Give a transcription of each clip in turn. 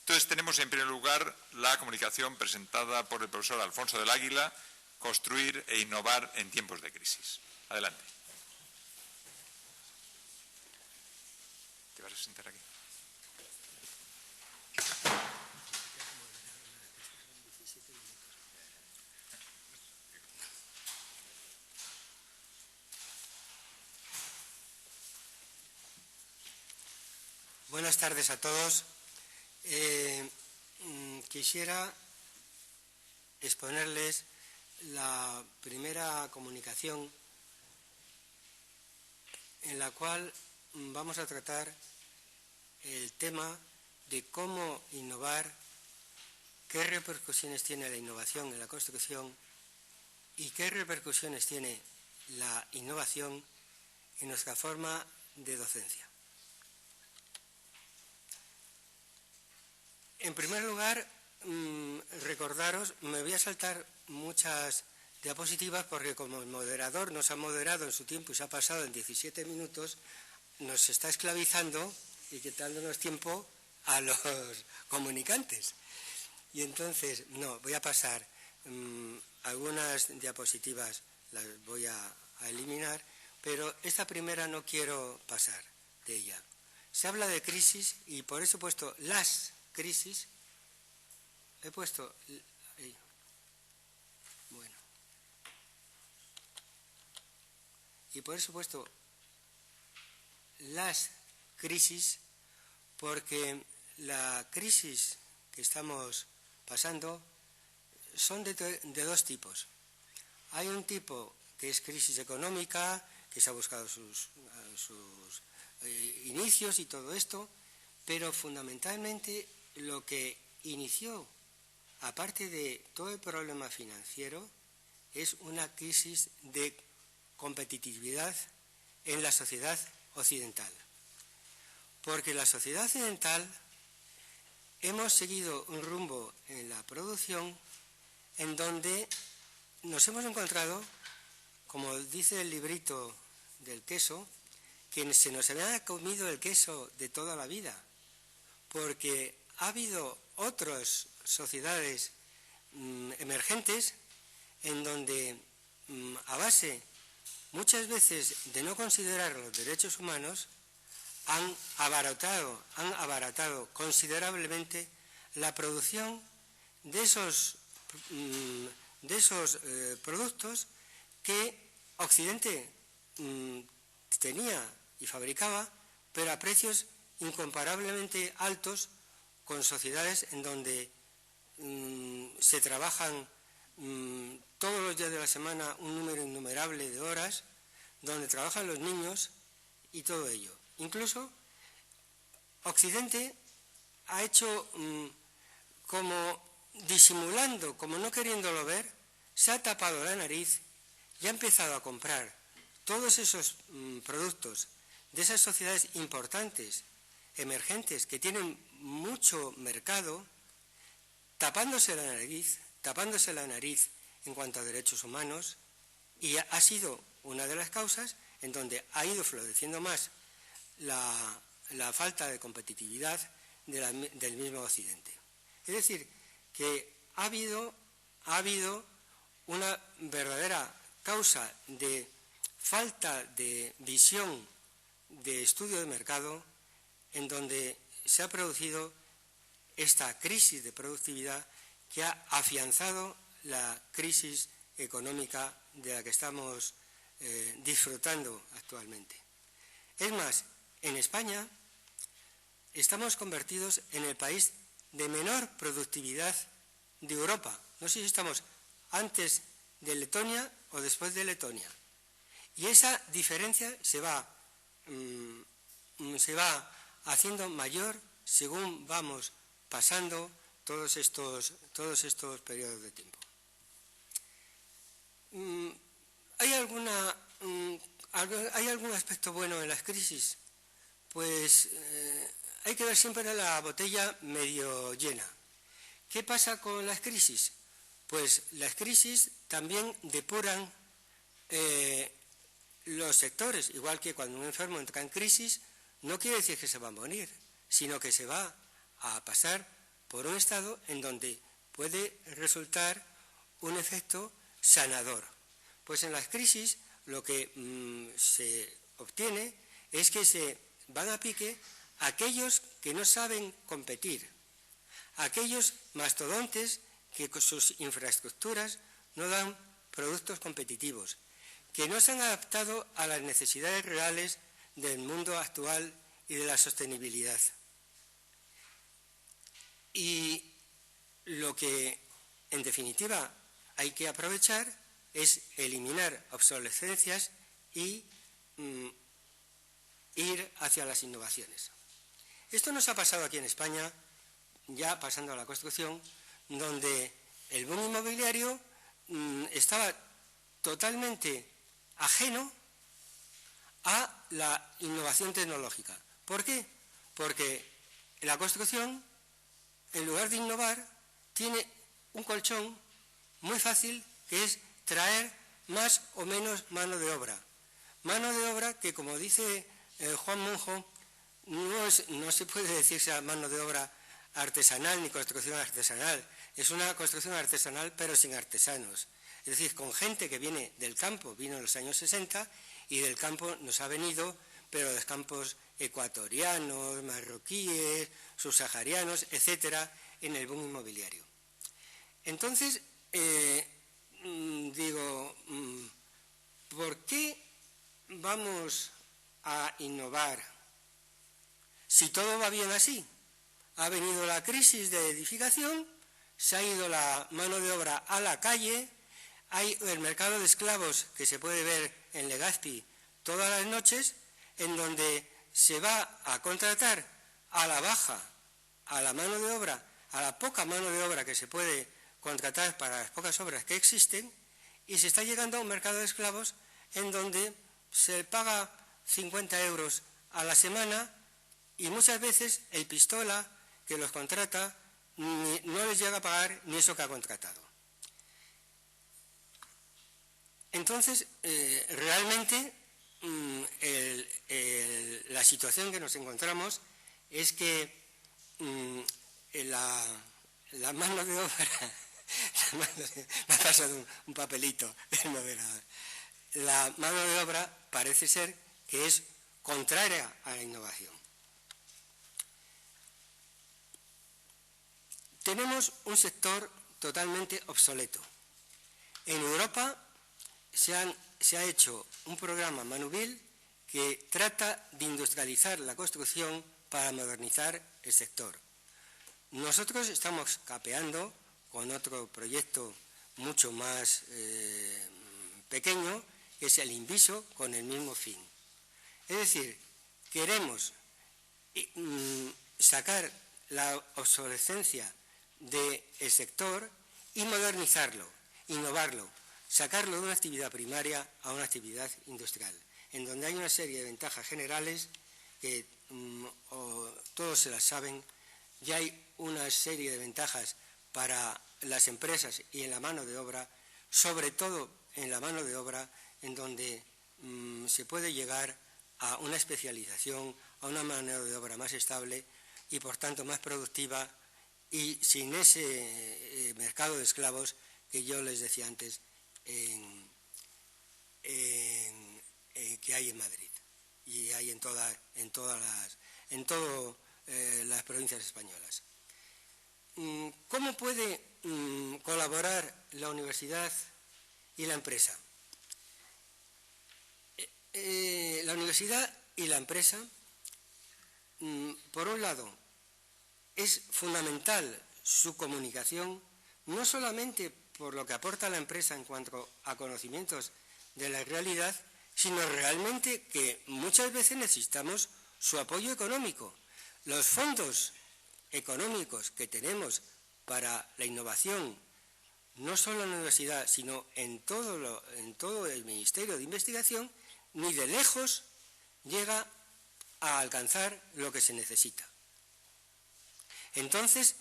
Entonces tenemos en primer lugar la comunicación presentada por el profesor Alfonso del Águila, Construir e innovar en tiempos de crisis. Adelante. ¿Te vas a sentar aquí? Buenas tardes a todos. Quisiera exponerles la primera comunicación en la cual vamos a tratar el tema de cómo innovar, qué repercusiones tiene la innovación en la construcción y qué repercusiones tiene la innovación en nuestra forma de docencia. En primer lugar, recordaros, me voy a saltar muchas diapositivas porque como el moderador nos ha moderado en su tiempo y se ha pasado en 17 minutos, nos está esclavizando y quitándonos tiempo a los comunicantes. Y entonces, no, voy a pasar algunas diapositivas, las voy a eliminar, pero esta primera no quiero pasar de ella. Se habla de crisis y por eso he puesto las crisis, he puesto, bueno, y por eso he puesto las crisis, porque la crisis que estamos pasando son de dos tipos. Hay un tipo que es crisis económica, que se ha buscado sus inicios y todo esto, pero fundamentalmente lo que inició, aparte de todo el problema financiero, es una crisis de competitividad en la sociedad occidental. Porque la sociedad occidental hemos seguido un rumbo en la producción en donde nos hemos encontrado, como dice el librito del queso, que se nos había comido el queso de toda la vida, porque ha habido otras sociedades emergentes en donde a base muchas veces de no considerar los derechos humanos han abaratado considerablemente la producción de esos productos que Occidente tenía y fabricaba, pero a precios incomparablemente altos con sociedades en donde se trabajan todos los días de la semana un número innumerable de horas, donde trabajan los niños y todo ello. Incluso Occidente ha hecho como disimulando, como no queriéndolo ver, se ha tapado la nariz y ha empezado a comprar todos esos productos de esas sociedades importantes, emergentes, que tienen mucho mercado, tapándose la nariz en cuanto a derechos humanos, y ha sido una de las causas en donde ha ido floreciendo más la falta de competitividad del mismo Occidente. Es decir, que ha habido una verdadera causa de falta de visión de estudio de mercado en donde se ha producido esta crisis de productividad que ha afianzado la crisis económica de la que estamos disfrutando actualmente. Es más, en España estamos convertidos en el país de menor productividad de Europa. No sé si estamos antes de Letonia o después de Letonia. Y esa diferencia se va haciendo mayor según vamos pasando todos estos periodos de tiempo. ¿Hay algún aspecto bueno en las crisis? Pues hay que ver siempre la botella medio llena. ¿Qué pasa con las crisis? Pues las crisis también depuran los sectores, igual que cuando un enfermo entra en crisis, no quiere decir que se va a morir, sino que se va a pasar por un estado en donde puede resultar un efecto sanador. Pues en las crisis lo que se obtiene es que se van a pique aquellos que no saben competir, aquellos mastodontes que con sus infraestructuras no dan productos competitivos, que no se han adaptado a las necesidades reales del mundo actual y de la sostenibilidad. Y lo que, en definitiva, hay que aprovechar es eliminar obsolescencias y ir hacia las innovaciones. Esto nos ha pasado aquí en España, ya pasando a la construcción, donde el boom inmobiliario estaba totalmente ajeno a la innovación tecnológica. ¿Por qué? Porque la construcción, en lugar de innovar, tiene un colchón muy fácil, que es traer más o menos mano de obra. Mano de obra que, como dice Juan Monjo, no se puede decir sea mano de obra artesanal ni construcción artesanal. Es una construcción artesanal pero sin artesanos. Es decir, con gente que viene del campo, vino en los años 60 y del campo nos ha venido, pero de campos ecuatorianos, marroquíes, subsaharianos, etcétera, en el boom inmobiliario. Entonces, digo, ¿por qué vamos a innovar si todo va bien así? Ha venido la crisis de edificación, se ha ido la mano de obra a la calle, hay el mercado de esclavos que se puede ver en Legazpi todas las noches, en donde se va a contratar a la baja a la mano de obra, a la poca mano de obra que se puede contratar para las pocas obras que existen, y se está llegando a un mercado de esclavos en donde se paga 50 euros a la semana y muchas veces el pistola que los contrata no les llega a pagar ni eso que ha contratado. Entonces, realmente la situación que nos encontramos es que la mano de obra, me ha pasado un papelito del moderador, la mano de obra parece ser que es contraria a la innovación. Tenemos un sector totalmente obsoleto. En Europa se ha hecho un programa Manuvil que trata de industrializar la construcción para modernizar el sector. Nosotros estamos capeando con otro proyecto mucho más pequeño, que es el Inviso, con el mismo fin. Es decir, queremos sacar la obsolescencia del sector y modernizarlo, innovarlo, sacarlo de una actividad primaria a una actividad industrial, en donde hay una serie de ventajas generales que todos se las saben. Ya hay una serie de ventajas para las empresas y en la mano de obra, sobre todo en la mano de obra, en donde se puede llegar a una especialización, a una mano de obra más estable y por tanto más productiva y sin ese mercado de esclavos que yo les decía antes que hay en Madrid y hay en todas las provincias españolas. ¿Cómo puede colaborar la universidad y la empresa? La universidad y la empresa, por un lado, es fundamental su comunicación, no solamente por lo que aporta la empresa en cuanto a conocimientos de la realidad, sino realmente que muchas veces necesitamos su apoyo económico. Los fondos económicos que tenemos para la innovación, no solo en la universidad, sino en todo el Ministerio de Investigación, ni de lejos llega a alcanzar lo que se necesita. Entonces,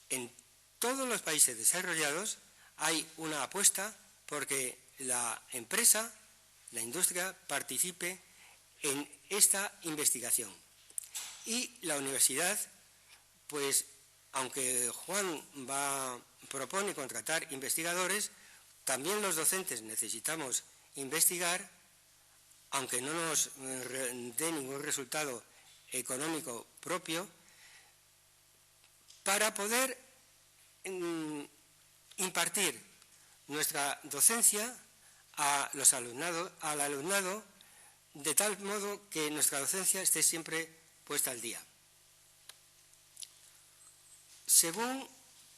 en todos los países desarrollados hay una apuesta porque la empresa, la industria, participe en esta investigación. Y la universidad, pues, aunque Juan propone contratar investigadores, también los docentes necesitamos investigar, aunque no nos dé ningún resultado económico propio, para poder impartir nuestra docencia al alumnado, de tal modo que nuestra docencia esté siempre puesta al día. Según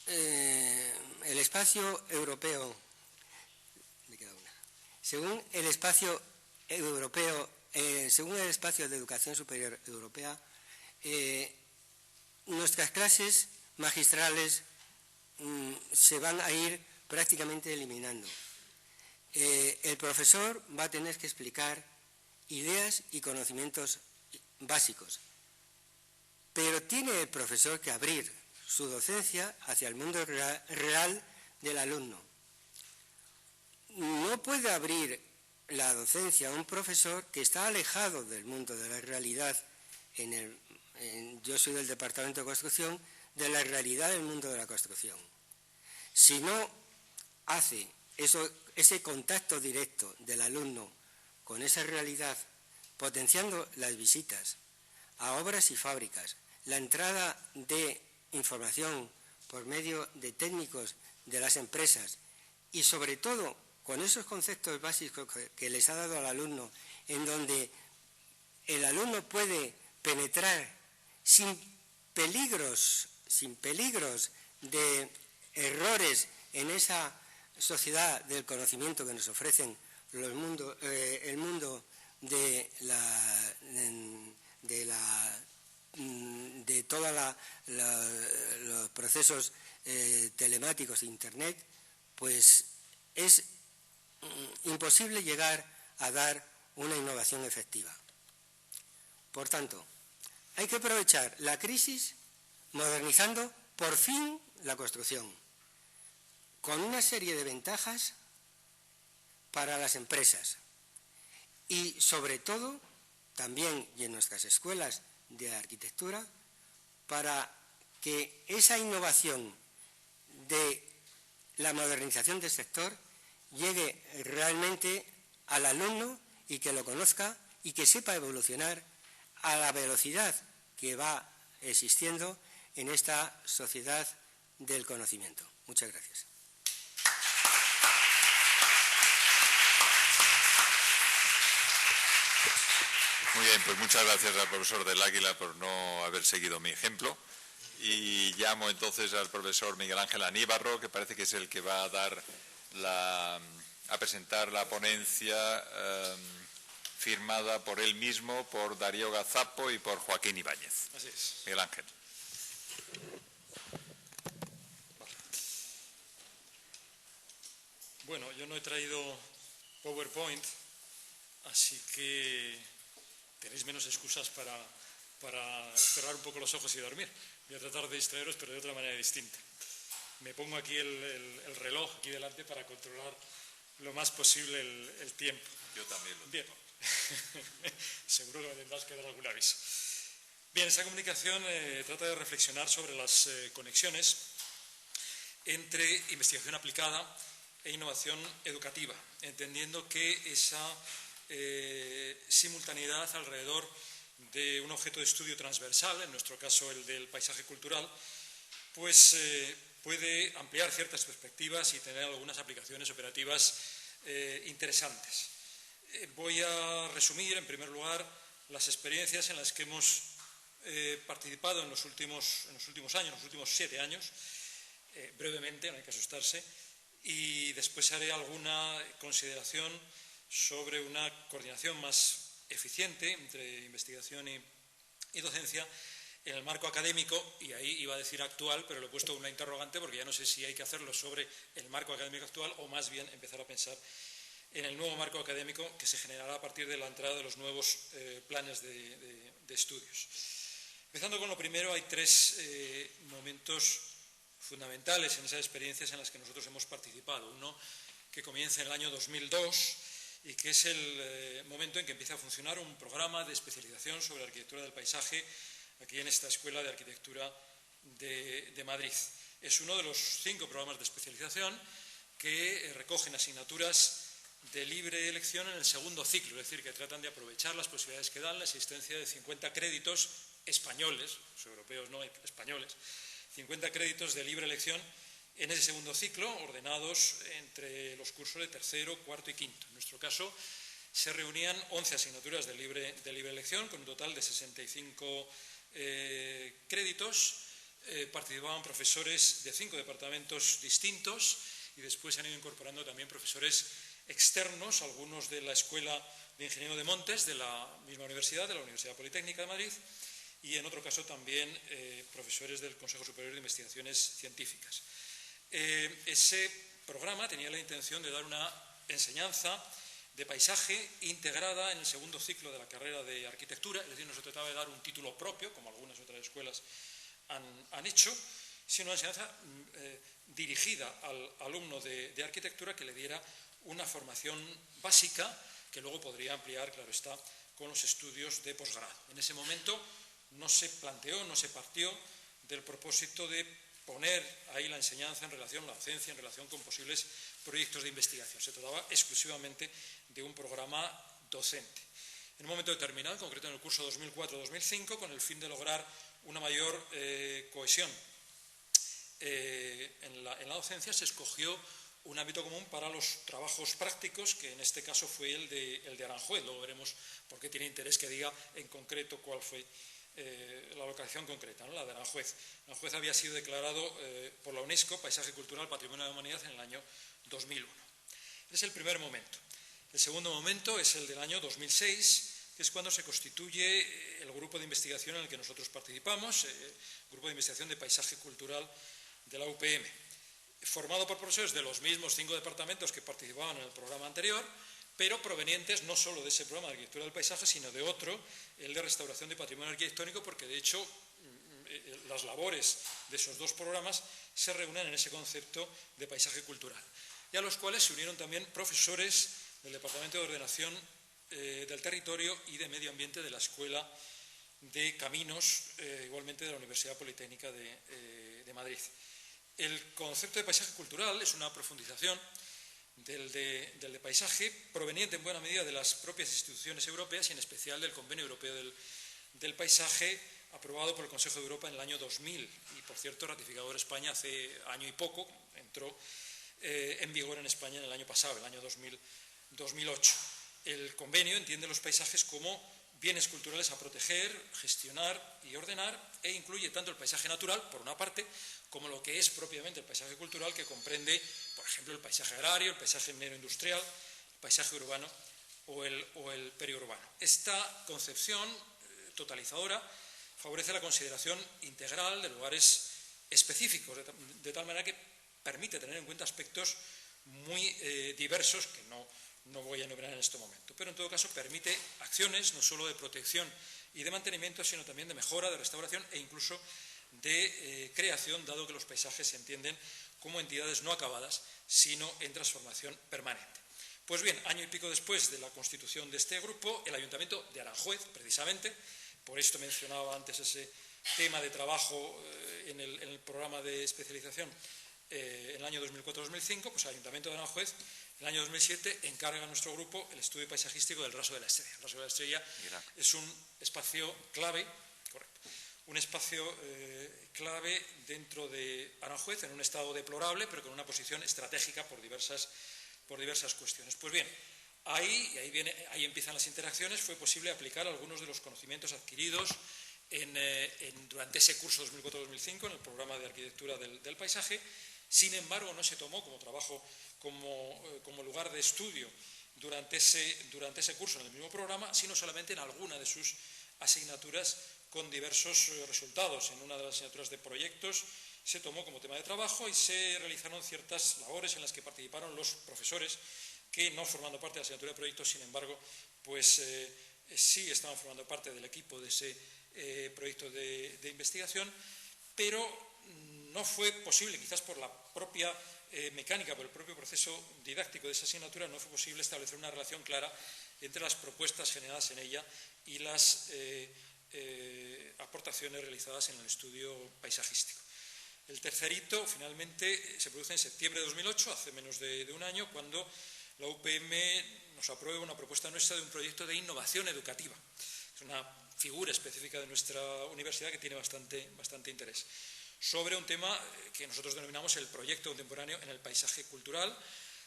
el espacio europeo, según el espacio de educación superior europea, nuestras clases magistrales se van a ir prácticamente eliminando. El profesor va a tener que explicar ideas y conocimientos básicos, pero tiene el profesor que abrir su docencia hacia el mundo real del alumno. No puede abrir la docencia a un profesor que está alejado del mundo de la realidad, yo soy del Departamento de Construcción, de la realidad del mundo de la construcción. Si no hace ese contacto directo del alumno con esa realidad, potenciando las visitas a obras y fábricas, la entrada de información por medio de técnicos de las empresas y sobre todo con esos conceptos básicos que les ha dado al alumno, en donde el alumno puede penetrar sin peligros de errores en esa sociedad del conocimiento que nos ofrecen el mundo de todos los procesos telemáticos de Internet, pues es imposible llegar a dar una innovación efectiva. Por tanto, hay que aprovechar la crisis modernizando por fin la construcción, con una serie de ventajas para las empresas y, sobre todo, también y en nuestras escuelas de arquitectura, para que esa innovación de la modernización del sector llegue realmente al alumno y que lo conozca y que sepa evolucionar a la velocidad que va existiendo en esta sociedad del conocimiento. Muchas gracias. Muy bien, pues muchas gracias al profesor del Águila por no haber seguido mi ejemplo. Y llamo entonces al profesor Miguel Ángel Aníbarro, que parece que es el que va a presentar la ponencia firmada por él mismo, por Darío Gazapo y por Joaquín Ibáñez. Así es. Miguel Ángel. Bueno, yo no he traído PowerPoint, así que tenéis menos excusas para cerrar un poco los ojos y dormir. Voy a tratar de distraeros, pero de otra manera distinta. Me pongo aquí el reloj aquí delante para controlar lo más posible el tiempo. Yo también lo tengo. Bien. Seguro que me tendrás que dar algún aviso. Bien, esta comunicación trata de reflexionar sobre las conexiones entre investigación aplicada e innovación educativa, entendiendo que esa simultaneidad alrededor de un objeto de estudio transversal, en nuestro caso el del paisaje cultural, pues puede ampliar ciertas perspectivas y tener algunas aplicaciones operativas interesantes. Voy a resumir, en primer lugar, las experiencias en las que hemos participado en los últimos años, en los últimos 7 años, brevemente, no hay que asustarse, y después haré alguna consideración sobre una coordinación más eficiente entre investigación y docencia en el marco académico, y ahí iba a decir actual, pero lo he puesto una interrogante porque ya no sé si hay que hacerlo sobre el marco académico actual o más bien empezar a pensar en el nuevo marco académico que se generará a partir de la entrada de los nuevos planes de estudios. Empezando con lo primero, hay 3 momentos fundamentales en esas experiencias en las que nosotros hemos participado. Uno que comienza en el año 2002 y que es el momento en que empieza a funcionar un programa de especialización sobre arquitectura del paisaje aquí en esta Escuela de Arquitectura de Madrid. Es uno de los 5 programas de especialización que recogen asignaturas de libre elección en el segundo ciclo, es decir, que tratan de aprovechar las posibilidades que dan la existencia de 50 créditos españoles, los europeos no, españoles, 50 créditos de libre elección en ese segundo ciclo, ordenados entre los cursos de tercero, cuarto y quinto. En nuestro caso, se reunían 11 asignaturas de libre elección, con un total de 65 créditos. Participaban profesores de 5 departamentos distintos y después se han ido incorporando también profesores externos, algunos de la Escuela de Ingeniero de Montes, de la misma universidad, de la Universidad Politécnica de Madrid, y en otro caso también profesores del Consejo Superior de Investigaciones Científicas. Ese programa tenía la intención de dar una enseñanza de paisaje integrada en el segundo ciclo de la carrera de arquitectura, es decir, no se trataba de dar un título propio, como algunas otras escuelas han hecho, sino una enseñanza dirigida al alumno de arquitectura que le diera una formación básica que luego podría ampliar, claro está, con los estudios de posgrado. En ese momento no se planteó, no se partió del propósito de poner ahí la enseñanza en relación, la docencia, en relación con posibles proyectos de investigación. Se trataba exclusivamente de un programa docente. En un momento determinado, en concreto en el curso 2004-2005, con el fin de lograr una mayor cohesión en la docencia, se escogió un ámbito común para los trabajos prácticos, que en este caso fue el de Aranjuez. Luego veremos por qué tiene interés que diga en concreto cuál fue la localización concreta, ¿no? La de Aranjuez. Aranjuez había sido declarado por la UNESCO Paisaje Cultural Patrimonio de la Humanidad en el año 2001. Ese es el primer momento. El segundo momento es el del año 2006, que es cuando se constituye el grupo de investigación en el que nosotros participamos, el Grupo de Investigación de Paisaje Cultural de la UPM, formado por profesores de los mismos 5 departamentos que participaban en el programa anterior, pero provenientes no solo de ese programa de arquitectura del paisaje, sino de otro, el de restauración de patrimonio arquitectónico, porque de hecho las labores de esos 2 programas se reúnen en ese concepto de paisaje cultural, y a los cuales se unieron también profesores del Departamento de Ordenación del Territorio y de Medio Ambiente de la Escuela de Caminos, igualmente de la Universidad Politécnica de Madrid. El concepto de paisaje cultural es una profundización del de paisaje, proveniente en buena medida de las propias instituciones europeas y en especial del Convenio Europeo del Paisaje, aprobado por el Consejo de Europa en el año 2000 y, por cierto, ratificado por España hace año y poco. Entró en vigor en España en el año pasado, el año 2008. El convenio entiende los paisajes como bienes culturales a proteger, gestionar y ordenar, e incluye tanto el paisaje natural, por una parte, como lo que es propiamente el paisaje cultural, que comprende, por ejemplo, el paisaje agrario, el paisaje minero industrial, el paisaje urbano o el periurbano. Esta concepción totalizadora favorece la consideración integral de lugares específicos, de tal manera que permite tener en cuenta aspectos muy diversos que no voy a enumerar en este momento, pero en todo caso permite acciones no solo de protección y de mantenimiento, sino también de mejora, de restauración e incluso de creación, dado que los paisajes se entienden como entidades no acabadas, sino en transformación permanente. Pues bien, año y pico después de la constitución de este grupo, el Ayuntamiento de Aranjuez, precisamente, por esto mencionaba antes ese tema de trabajo en el programa de especialización en el año 2004-2005, pues el Ayuntamiento de Aranjuez, en el año 2007, encarga a nuestro grupo el estudio paisajístico del Raso de la Estrella. El Raso de la Estrella es un espacio clave, un espacio clave dentro de Aranjuez, en un estado deplorable, pero con una posición estratégica por diversas cuestiones. Pues bien, ahí empiezan las interacciones. Fue posible aplicar algunos de los conocimientos adquiridos durante ese curso 2004-2005 en el programa de arquitectura del paisaje. Sin embargo, no se tomó como trabajo, como lugar de estudio durante ese curso en el mismo programa, sino solamente en alguna de sus asignaturas con diversos resultados. En una de las asignaturas de proyectos se tomó como tema de trabajo y se realizaron ciertas labores en las que participaron los profesores que, no formando parte de la asignatura de proyectos, sin embargo, pues sí estaban formando parte del equipo de ese proyecto de investigación, pero no fue posible, quizás por la propia mecánica, por el propio proceso didáctico de esa asignatura, no fue posible establecer una relación clara entre las propuestas generadas en ella y las aportaciones realizadas en el estudio paisajístico. El tercer hito, finalmente, se produce en septiembre de 2008, hace menos de un año, cuando la UPM nos aprueba una propuesta nuestra de un proyecto de innovación educativa. Es una figura específica de nuestra universidad que tiene bastante interés, sobre un tema que nosotros denominamos el proyecto contemporáneo en el paisaje cultural,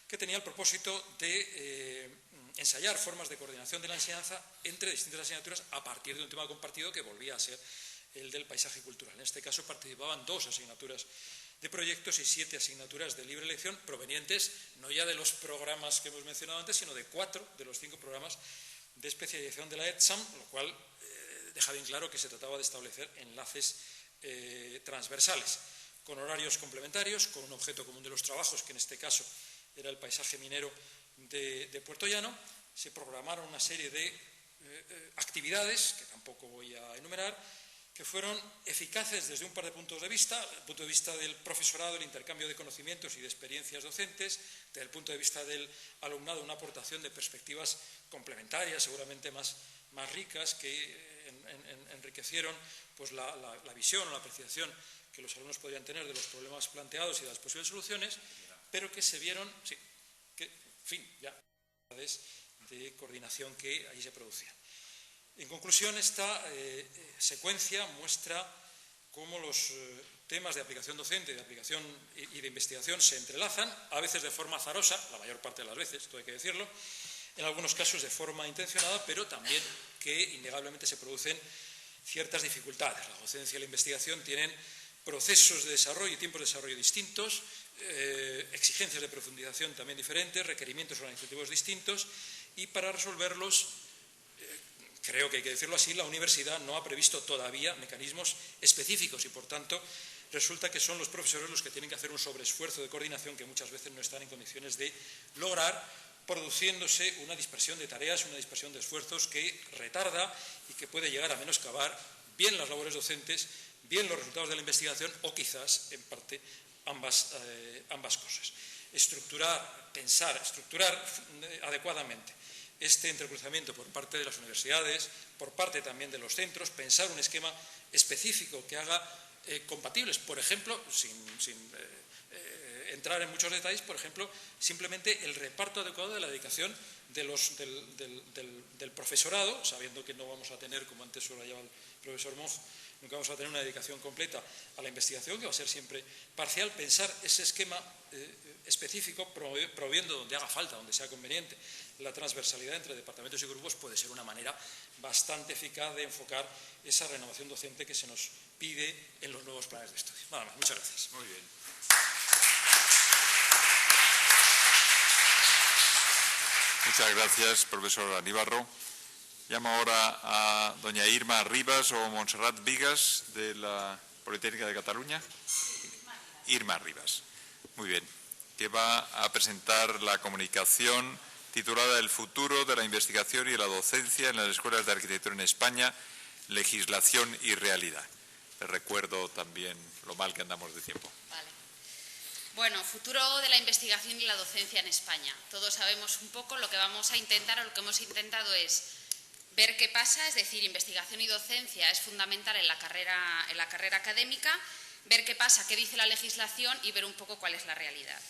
que tenía el propósito de ensayar formas de coordinación de la enseñanza entre distintas asignaturas a partir de un tema compartido que volvía a ser el del paisaje cultural. En este caso participaban 2 asignaturas de proyectos y 7 asignaturas de libre elección provenientes no ya de los programas que hemos mencionado antes, sino de 4 de los 5 programas de especialización de la ETSAM, lo cual deja bien claro que se trataba de establecer enlaces transversales, con horarios complementarios, con un objeto común de los trabajos, que en este caso era el paisaje minero de Puerto Llano. Se programaron una serie de actividades, que tampoco voy a enumerar, que fueron eficaces desde un par de puntos de vista, el punto de vista del profesorado, el intercambio de conocimientos y de experiencias docentes, desde el punto de vista del alumnado, una aportación de perspectivas complementarias, seguramente más ricas, que enriquecieron pues, la visión o la apreciación que los alumnos podrían tener de los problemas planteados y de las posibles soluciones, pero que se vieron, de coordinación que allí se producían. En conclusión, esta secuencia muestra cómo los temas de aplicación docente, de aplicación y de investigación se entrelazan, a veces de forma azarosa, la mayor parte de las veces, esto hay que decirlo, en algunos casos de forma intencionada, pero también que innegablemente se producen ciertas dificultades. La docencia y la investigación tienen procesos de desarrollo y tiempos de desarrollo distintos, exigencias de profundización también diferentes, requerimientos organizativos distintos, y para resolverlos, creo que hay que decirlo así, la universidad no ha previsto todavía mecanismos específicos y, por tanto, resulta que son los profesores los que tienen que hacer un sobreesfuerzo de coordinación que muchas veces no están en condiciones de lograr, produciéndose una dispersión de tareas, una dispersión de esfuerzos que retarda y que puede llegar a menoscabar bien las labores docentes, bien los resultados de la investigación o quizás, en parte, ambas cosas. Estructurar adecuadamente este entrecruzamiento por parte de las universidades, por parte también de los centros, pensar un esquema específico que haga compatibles, por ejemplo, sin entrar en muchos detalles, por ejemplo, simplemente el reparto adecuado de la dedicación del profesorado, sabiendo que no vamos a tener, como antes subrayaba el profesor Monge, nunca vamos a tener una dedicación completa a la investigación, que va a ser siempre parcial. Pensar ese esquema específico, promoviendo donde haga falta, donde sea conveniente, la transversalidad entre departamentos y grupos, puede ser una manera bastante eficaz de enfocar esa renovación docente que se nos pide en los nuevos planes de estudio. Nada más, muchas gracias. Muy bien. Muchas gracias, profesor Aníbarro. Llamo ahora a doña Irma Rivas o Montserrat Vigas, de la Politécnica de Cataluña. Irma Rivas. Muy bien. Que va a presentar la comunicación titulada El futuro de la investigación y la docencia en las escuelas de arquitectura en España, legislación y realidad. Les recuerdo también lo mal que andamos de tiempo. Vale. Bueno, futuro de la investigación y la docencia en España. Todos sabemos un poco lo que vamos a intentar, o lo que hemos intentado es ver qué pasa, es decir, investigación y docencia es fundamental en la carrera académica, ver qué pasa, qué dice la legislación y ver un poco cuál es la realidad.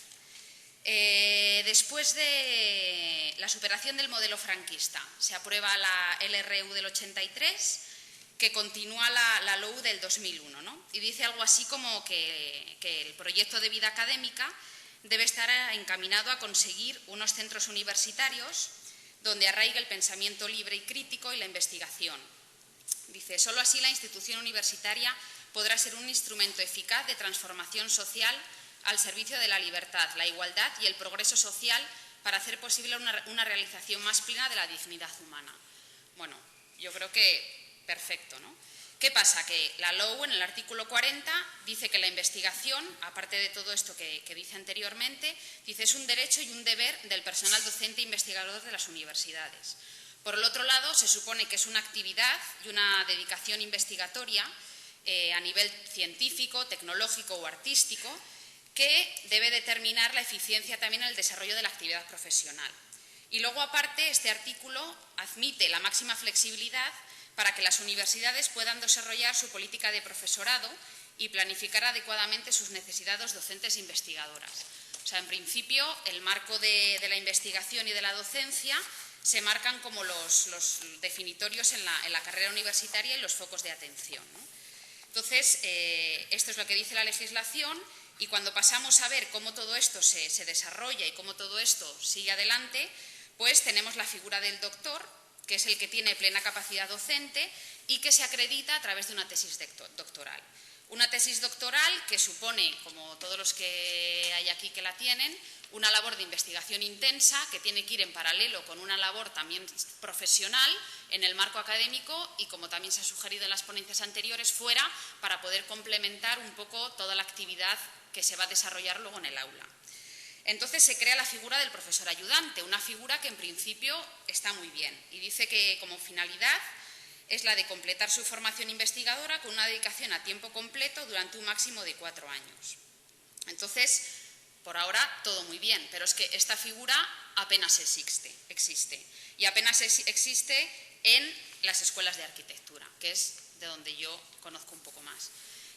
Después de la superación del modelo franquista, se aprueba la LRU del 83, que continúa la LOU del 2001, ¿no? Y dice algo así como que el proyecto de vida académica debe estar encaminado a conseguir unos centros universitarios donde arraigue el pensamiento libre y crítico y la investigación. Dice, solo así la institución universitaria podrá ser un instrumento eficaz de transformación social al servicio de la libertad, la igualdad y el progreso social para hacer posible una realización más plena de la dignidad humana. Bueno, yo creo que perfecto, ¿no? ¿Qué pasa? Que la LOU, en el artículo 40, dice que la investigación, aparte de todo esto que dice anteriormente, dice es un derecho y un deber del personal docente e investigador de las universidades. Por el otro lado, se supone que es una actividad y una dedicación investigatoria a nivel científico, tecnológico o artístico, que debe determinar la eficiencia también en el desarrollo de la actividad profesional. Y luego, aparte, este artículo admite la máxima flexibilidad para que las universidades puedan desarrollar su política de profesorado y planificar adecuadamente sus necesidades docentes e investigadoras. O sea, en principio, el marco de la investigación y de la docencia se marcan como los definitorios en la carrera universitaria y los focos de atención, ¿no? Entonces, esto es lo que dice la legislación, y cuando pasamos a ver cómo todo esto se desarrolla y cómo todo esto sigue adelante, pues tenemos la figura del doctor, que es el que tiene plena capacidad docente y que se acredita a través de una tesis doctoral. Una tesis doctoral que supone, como todos los que hay aquí que la tienen, una labor de investigación intensa que tiene que ir en paralelo con una labor también profesional en el marco académico y, como también se ha sugerido en las ponencias anteriores, fuera, para poder complementar un poco toda la actividad que se va a desarrollar luego en el aula. Entonces se crea la figura del profesor ayudante, una figura que en principio está muy bien, y dice que como finalidad es la de completar su formación investigadora con una dedicación a tiempo completo durante un máximo de 4 años. Entonces, por ahora todo muy bien, pero es que esta figura apenas existe y apenas existe en las escuelas de arquitectura, que es de donde yo conozco un poco más.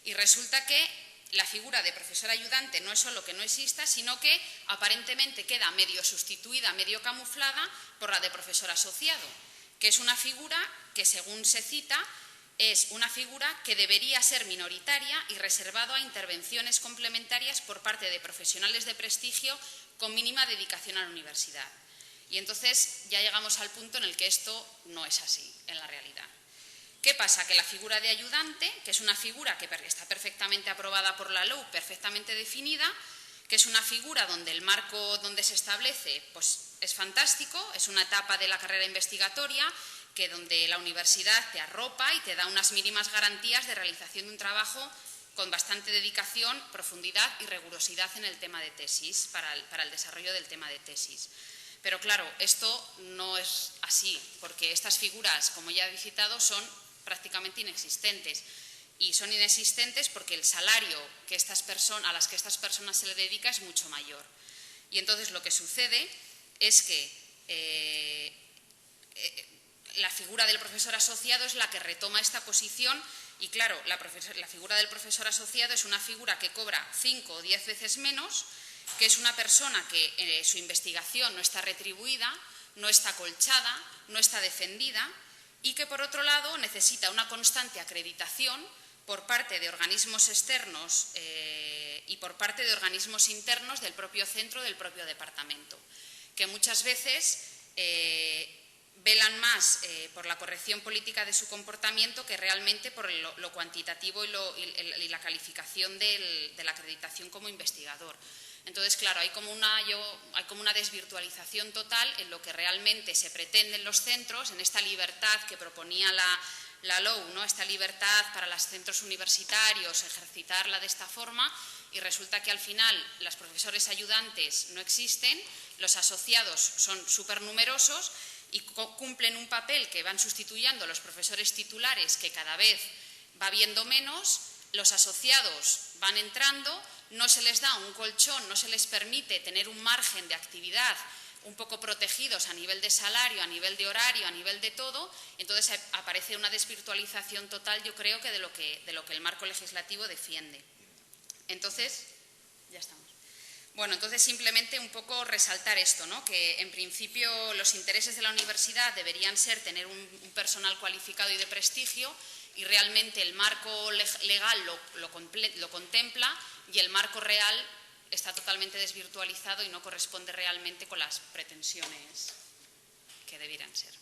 Y resulta que la figura de profesor ayudante no es solo que no exista, sino que aparentemente queda medio sustituida, medio camuflada por la de profesor asociado, que es una figura que, según se cita, es una figura que debería ser minoritaria y reservado a intervenciones complementarias por parte de profesionales de prestigio con mínima dedicación a la universidad. Y entonces ya llegamos al punto en el que esto no es así en la realidad. ¿Qué pasa? Que la figura de ayudante, que es una figura que está perfectamente aprobada por la LOU, perfectamente definida, que es una figura donde el marco donde se establece pues, es fantástico, es una etapa de la carrera investigatoria que donde la universidad te arropa y te da unas mínimas garantías de realización de un trabajo con bastante dedicación, profundidad y rigurosidad en el tema de tesis, para el desarrollo del tema de tesis. Pero claro, esto no es así, porque estas figuras, como ya he citado, son prácticamente inexistentes. Y son inexistentes porque el salario que a las que estas personas se le dedica es mucho mayor. Y entonces lo que sucede es que la figura del profesor asociado es la que retoma esta posición y, claro, la figura del profesor asociado es una figura que cobra 5 o 10 veces menos, que es una persona que su investigación no está retribuida, no está acolchada, no está defendida y que, por otro lado, necesita una constante acreditación por parte de organismos externos y por parte de organismos internos del propio centro, del propio departamento, que muchas veces velan más por la corrección política de su comportamiento que realmente por lo cuantitativo y la calificación de la acreditación como investigador. Entonces, claro, hay como una desvirtualización total en lo que realmente se pretende en los centros, en esta libertad que proponía la LOU, ¿no? Esta libertad para los centros universitarios, ejercitarla de esta forma, y resulta que al final los profesores ayudantes no existen, los asociados son súper numerosos y cumplen un papel que van sustituyendo a los profesores titulares, que cada vez va viendo menos, los asociados van entrando, no se les da un colchón, no se les permite tener un margen de actividad un poco protegidos a nivel de salario, a nivel de horario, a nivel de todo. Entonces aparece una desvirtualización total, yo creo, que de lo que el marco legislativo defiende. Entonces, ya estamos. Bueno, entonces simplemente un poco resaltar esto, ¿no? Que en principio los intereses de la universidad deberían ser tener un personal cualificado y de prestigio, y realmente el marco legal lo contempla y el marco real está totalmente desvirtualizado y no corresponde realmente con las pretensiones que debieran ser.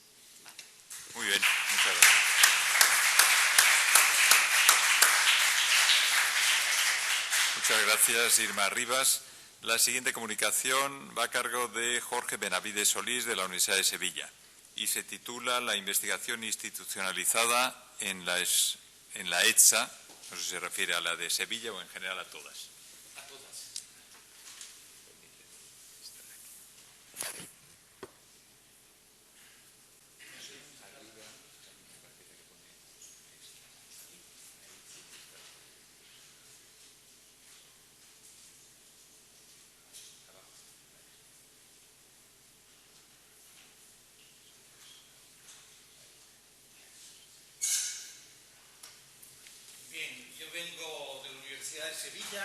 Vale. Muy bien, muchas gracias. Muchas gracias, Irma Rivas. La siguiente comunicación va a cargo de Jorge Benavides Solís, de la Universidad de Sevilla, y se titula La investigación institucionalizada en la ETSA, no sé si se refiere a la de Sevilla o en general a todas. A todas. Sevilla,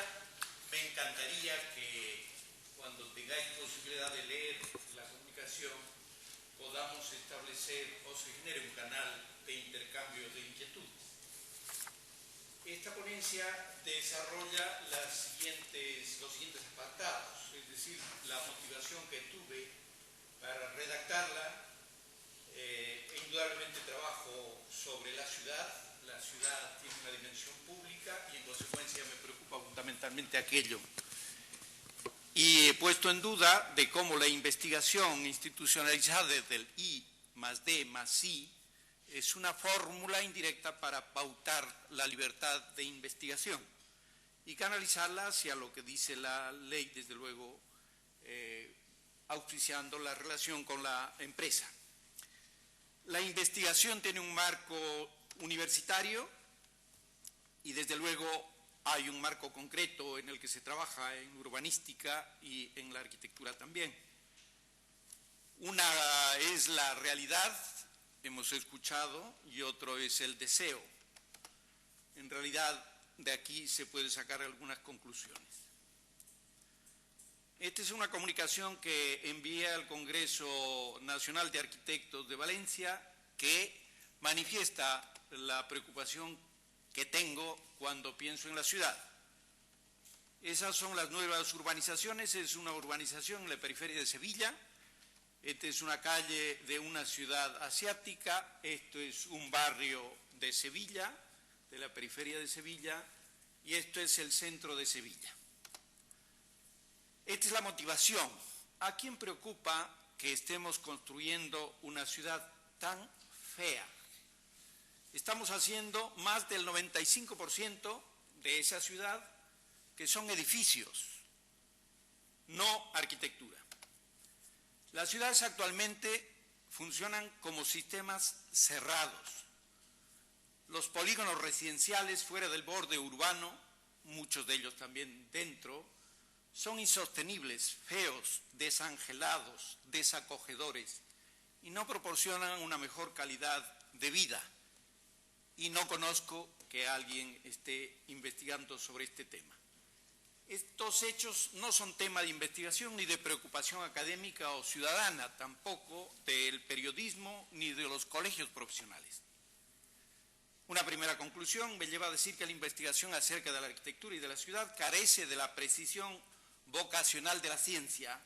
me encantaría que cuando tengáis posibilidad de leer la comunicación podamos establecer o se genere un canal de intercambio de inquietudes. Esta ponencia desarrolla los siguientes apartados, es decir, la motivación que tuve para redactarla, indudablemente trabajo sobre la ciudad tiene una dimensión pública y en consecuencia me preocupa fundamentalmente aquello. Y he puesto en duda de cómo la investigación institucionalizada desde el I más D más I es una fórmula indirecta para pautar la libertad de investigación y canalizarla hacia lo que dice la ley, desde luego, auspiciando la relación con la empresa. La investigación tiene un marco universitario y, desde luego, hay un marco concreto en el que se trabaja en urbanística y en la arquitectura también. Una es la realidad, hemos escuchado, y otro es el deseo. En realidad, de aquí se pueden sacar algunas conclusiones. Esta es una comunicación que envié al Congreso Nacional de Arquitectos de Valencia, que manifiesta la preocupación que tengo cuando pienso en la ciudad. Esas son las nuevas urbanizaciones. Es una urbanización en la periferia de Sevilla. Esta es una calle de una ciudad asiática. Esto es un barrio de Sevilla, de la periferia de Sevilla, y esto es el centro de Sevilla. Esta es la motivación. ¿A quién preocupa que estemos construyendo una ciudad tan fea? Estamos haciendo más del 95% de esa ciudad que son edificios, no arquitectura. Las ciudades actualmente funcionan como sistemas cerrados. Los polígonos residenciales fuera del borde urbano, muchos de ellos también dentro, son insostenibles, feos, desangelados, desacogedores y no proporcionan una mejor calidad de vida. Y no conozco que alguien esté investigando sobre este tema. Estos hechos no son tema de investigación ni de preocupación académica o ciudadana, tampoco del periodismo ni de los colegios profesionales. Una primera conclusión me lleva a decir que la investigación acerca de la arquitectura y de la ciudad carece de la precisión vocacional de la ciencia,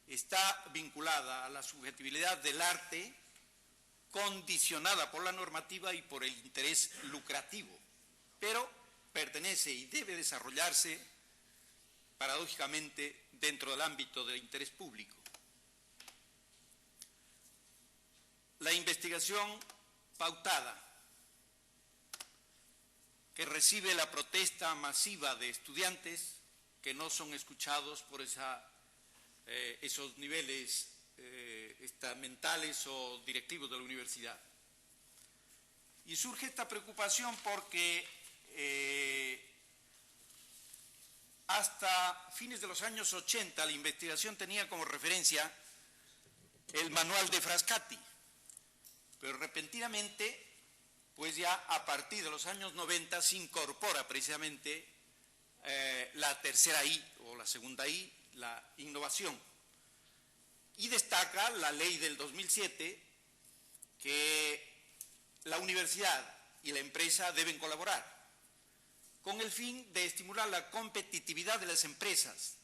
está vinculada a la subjetividad del arte, condicionada por la normativa y por el interés lucrativo, pero pertenece y debe desarrollarse paradójicamente dentro del ámbito del interés público. La investigación pautada, que recibe la protesta masiva de estudiantes que no son escuchados por esos niveles estamental o directivos de la universidad. Y surge esta preocupación porque hasta fines de los años 80 la investigación tenía como referencia el manual de Frascati, pero repentinamente, pues ya a partir de los años 90 se incorpora precisamente la tercera I o la segunda I, la innovación. Y destaca la ley del 2007 que la universidad y la empresa deben colaborar con el fin de estimular la competitividad de las empresas.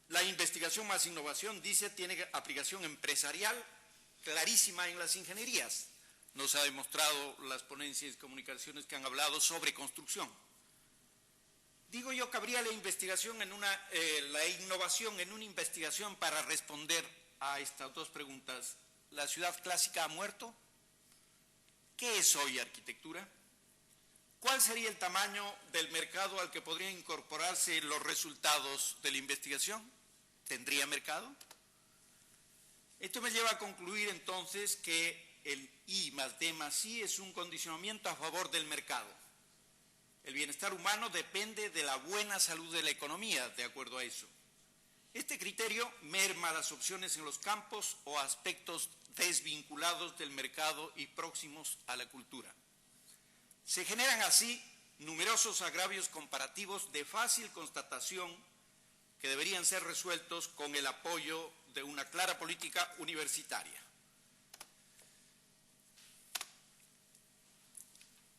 La investigación más innovación, dice, tiene aplicación empresarial clarísima en las ingenierías. Nos ha demostrado las ponencias y comunicaciones que han hablado sobre construcción. Digo yo, cabría la investigación la innovación en una investigación para responder a estas dos preguntas. ¿La ciudad clásica ha muerto? ¿Qué es hoy arquitectura? ¿Cuál sería el tamaño del mercado al que podrían incorporarse los resultados de la investigación? ¿Tendría mercado? Esto me lleva a concluir entonces que el I más D más I es un condicionamiento a favor del mercado. El bienestar humano depende de la buena salud de la economía, de acuerdo a eso. Este criterio merma las opciones en los campos o aspectos desvinculados del mercado y próximos a la cultura. Se generan así numerosos agravios comparativos de fácil constatación que deberían ser resueltos con el apoyo de una clara política universitaria.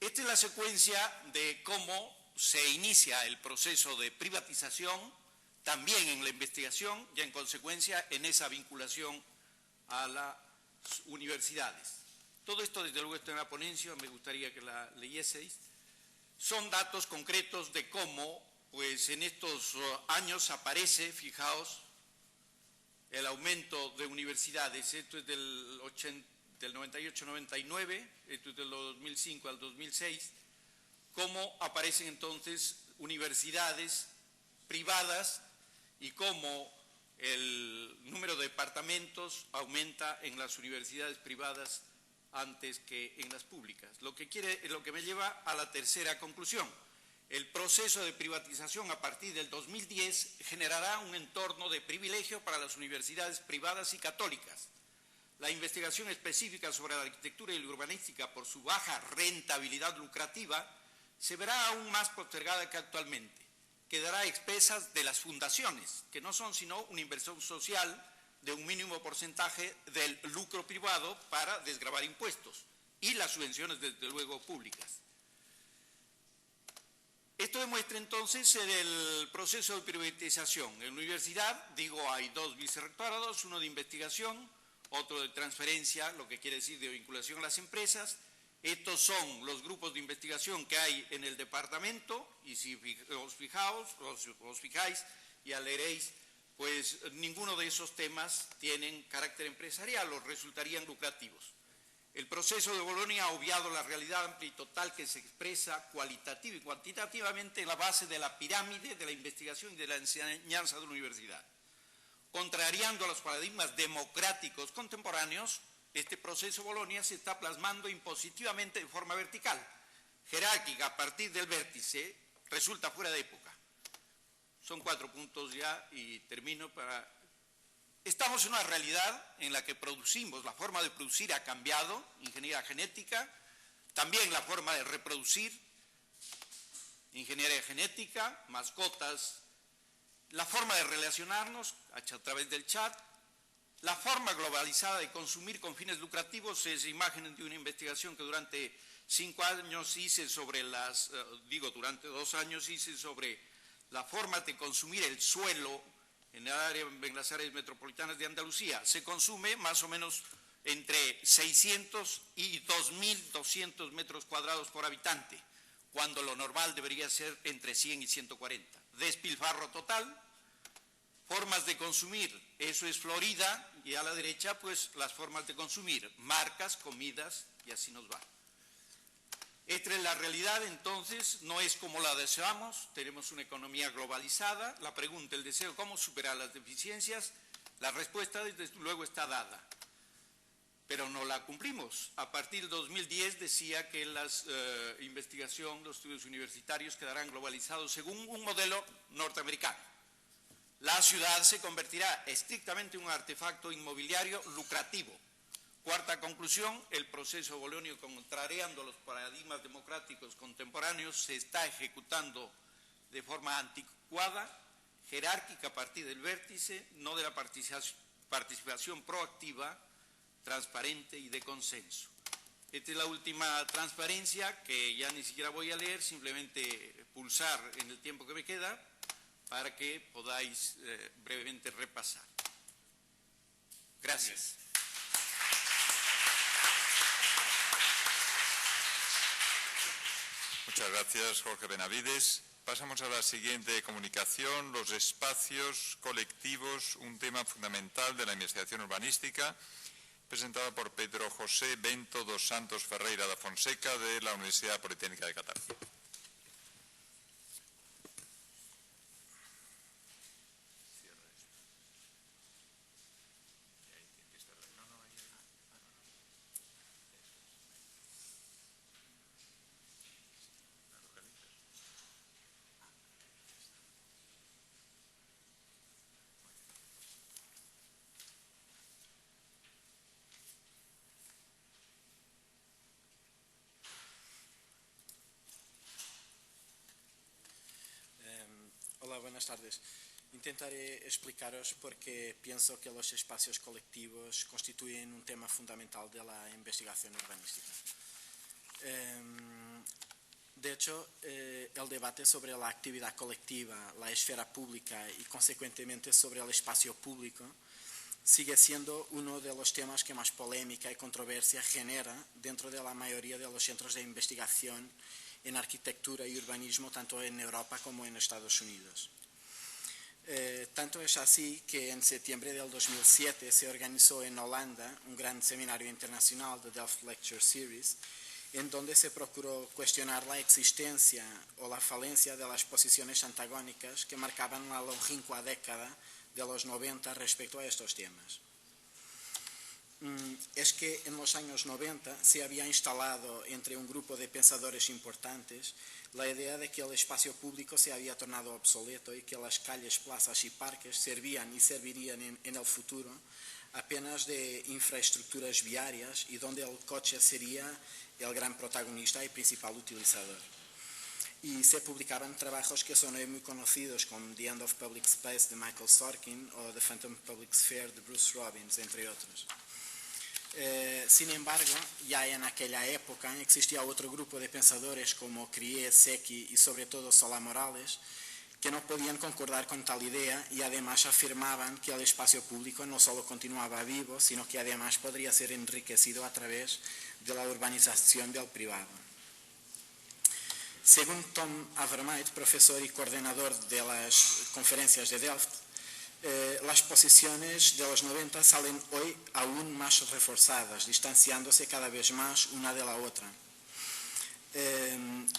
Esta es la secuencia de cómo se inicia el proceso de privatización, también en la investigación y en consecuencia en esa vinculación a las universidades. Todo esto desde luego está en la ponencia, me gustaría que la leyeseis. Son datos concretos de cómo pues en estos años aparece, fijaos, el aumento de universidades. Esto es del 98-99, esto es del 2005 al 2006, cómo aparecen entonces universidades privadas y cómo el número de departamentos aumenta en las universidades privadas antes que en las públicas. Lo que me lleva a la tercera conclusión. El proceso de privatización a partir del 2010 generará un entorno de privilegio para las universidades privadas y católicas. La investigación específica sobre la arquitectura y la urbanística por su baja rentabilidad lucrativa se verá aún más postergada que actualmente. Quedará a expensas de las fundaciones, que no son sino una inversión social de un mínimo porcentaje del lucro privado para desgravar impuestos y las subvenciones, desde luego, públicas. Esto demuestra entonces el proceso de privatización. En la universidad, digo, hay dos vicerrectorados, uno de investigación, otro de transferencia, lo que quiere decir de vinculación a las empresas. Estos son los grupos de investigación que hay en el departamento, y si os fijáis y leeréis, pues ninguno de esos temas tienen carácter empresarial o resultarían lucrativos. El proceso de Bolonia ha obviado la realidad amplia y total que se expresa cualitativa y cuantitativamente en la base de la pirámide de la investigación y de la enseñanza de la universidad. Contrariando a los paradigmas democráticos contemporáneos, este proceso Bolonia se está plasmando impositivamente de forma vertical, jerárquica a partir del vértice, resulta fuera de época. Son 4 puntos ya y termino para... Estamos en una realidad en la que producimos, la forma de producir ha cambiado, ingeniería genética, también la forma de reproducir, ingeniería genética, mascotas, la forma de relacionarnos a través del chat, la forma globalizada de consumir con fines lucrativos. Es imagen de una investigación que durante 5 años hice sobre durante 2 años hice sobre la forma de consumir el suelo en las áreas metropolitanas de Andalucía. Se consume más o menos entre 600 y 2.200 metros cuadrados por habitante, cuando lo normal debería ser entre 100 y 140. Despilfarro total. Formas de consumir, eso es Florida, y a la derecha pues las formas de consumir, marcas, comidas, y así nos va. Esta es la realidad, entonces, no es como la deseamos, tenemos una economía globalizada. La pregunta, el deseo, ¿cómo superar las deficiencias? La respuesta, desde luego, está dada, pero no la cumplimos. A partir del 2010 decía que la investigación, los estudios universitarios quedarán globalizados según un modelo norteamericano. La ciudad se convertirá estrictamente en un artefacto inmobiliario lucrativo. Cuarta conclusión, el proceso bolonio, contrariando los paradigmas democráticos contemporáneos, se está ejecutando de forma anticuada, jerárquica a partir del vértice, no de la participación proactiva, transparente y de consenso. Esta es la última transparencia que ya ni siquiera voy a leer, simplemente pulsar en el tiempo que me queda para que podáis brevemente repasar. Gracias. Muchas gracias, Jorge Benavides. Pasamos a la siguiente comunicación, los espacios colectivos, un tema fundamental de la investigación urbanística, presentada por Pedro José Bento dos Santos Ferreira da Fonseca de la Universidad Politécnica de Cataluña. Hola, buenas tardes. Intentaré explicaros por qué pienso que los espacios colectivos constituyen un tema fundamental de la investigación urbanística. De hecho, el debate sobre la actividad colectiva, la esfera pública y, consecuentemente, sobre el espacio público sigue siendo uno de los temas que más polémica y controversia genera dentro de la mayoría de los centros de investigación en arquitectura y urbanismo, tanto en Europa como en Estados Unidos. Tanto es así que en septiembre del 2007 se organizó en Holanda un gran seminario internacional de Delft Lecture Series, en donde se procuró cuestionar la existencia o la falencia de las posiciones antagónicas que marcaban la longínqua década de los 90 respecto a estos temas. Es que en los años 90 se había instalado entre un grupo de pensadores importantes la idea de que el espacio público se había tornado obsoleto y que las calles, plazas y parques servían y servirían en el futuro apenas de infraestructuras viarias y donde el coche sería el gran protagonista y principal utilizador. Y se publicaban trabajos que son hoy muy conocidos, como The End of Public Space de Michael Sorkin o The Phantom Public Sphere de Bruce Robbins, entre otros. Sin embargo, ya en aquella época existía otro grupo de pensadores como Krié, Secchi y sobre todo Solá Morales, que no podían concordar con tal idea y además afirmaban que el espacio público no solo continuaba vivo, sino que además podría ser enriquecido a través de la urbanización del privado. Según Tom Avermaet, profesor y coordinador de las conferencias de Delft, las posiciones de los 90 salen hoy aún más reforzadas, distanciándose cada vez más una de la otra.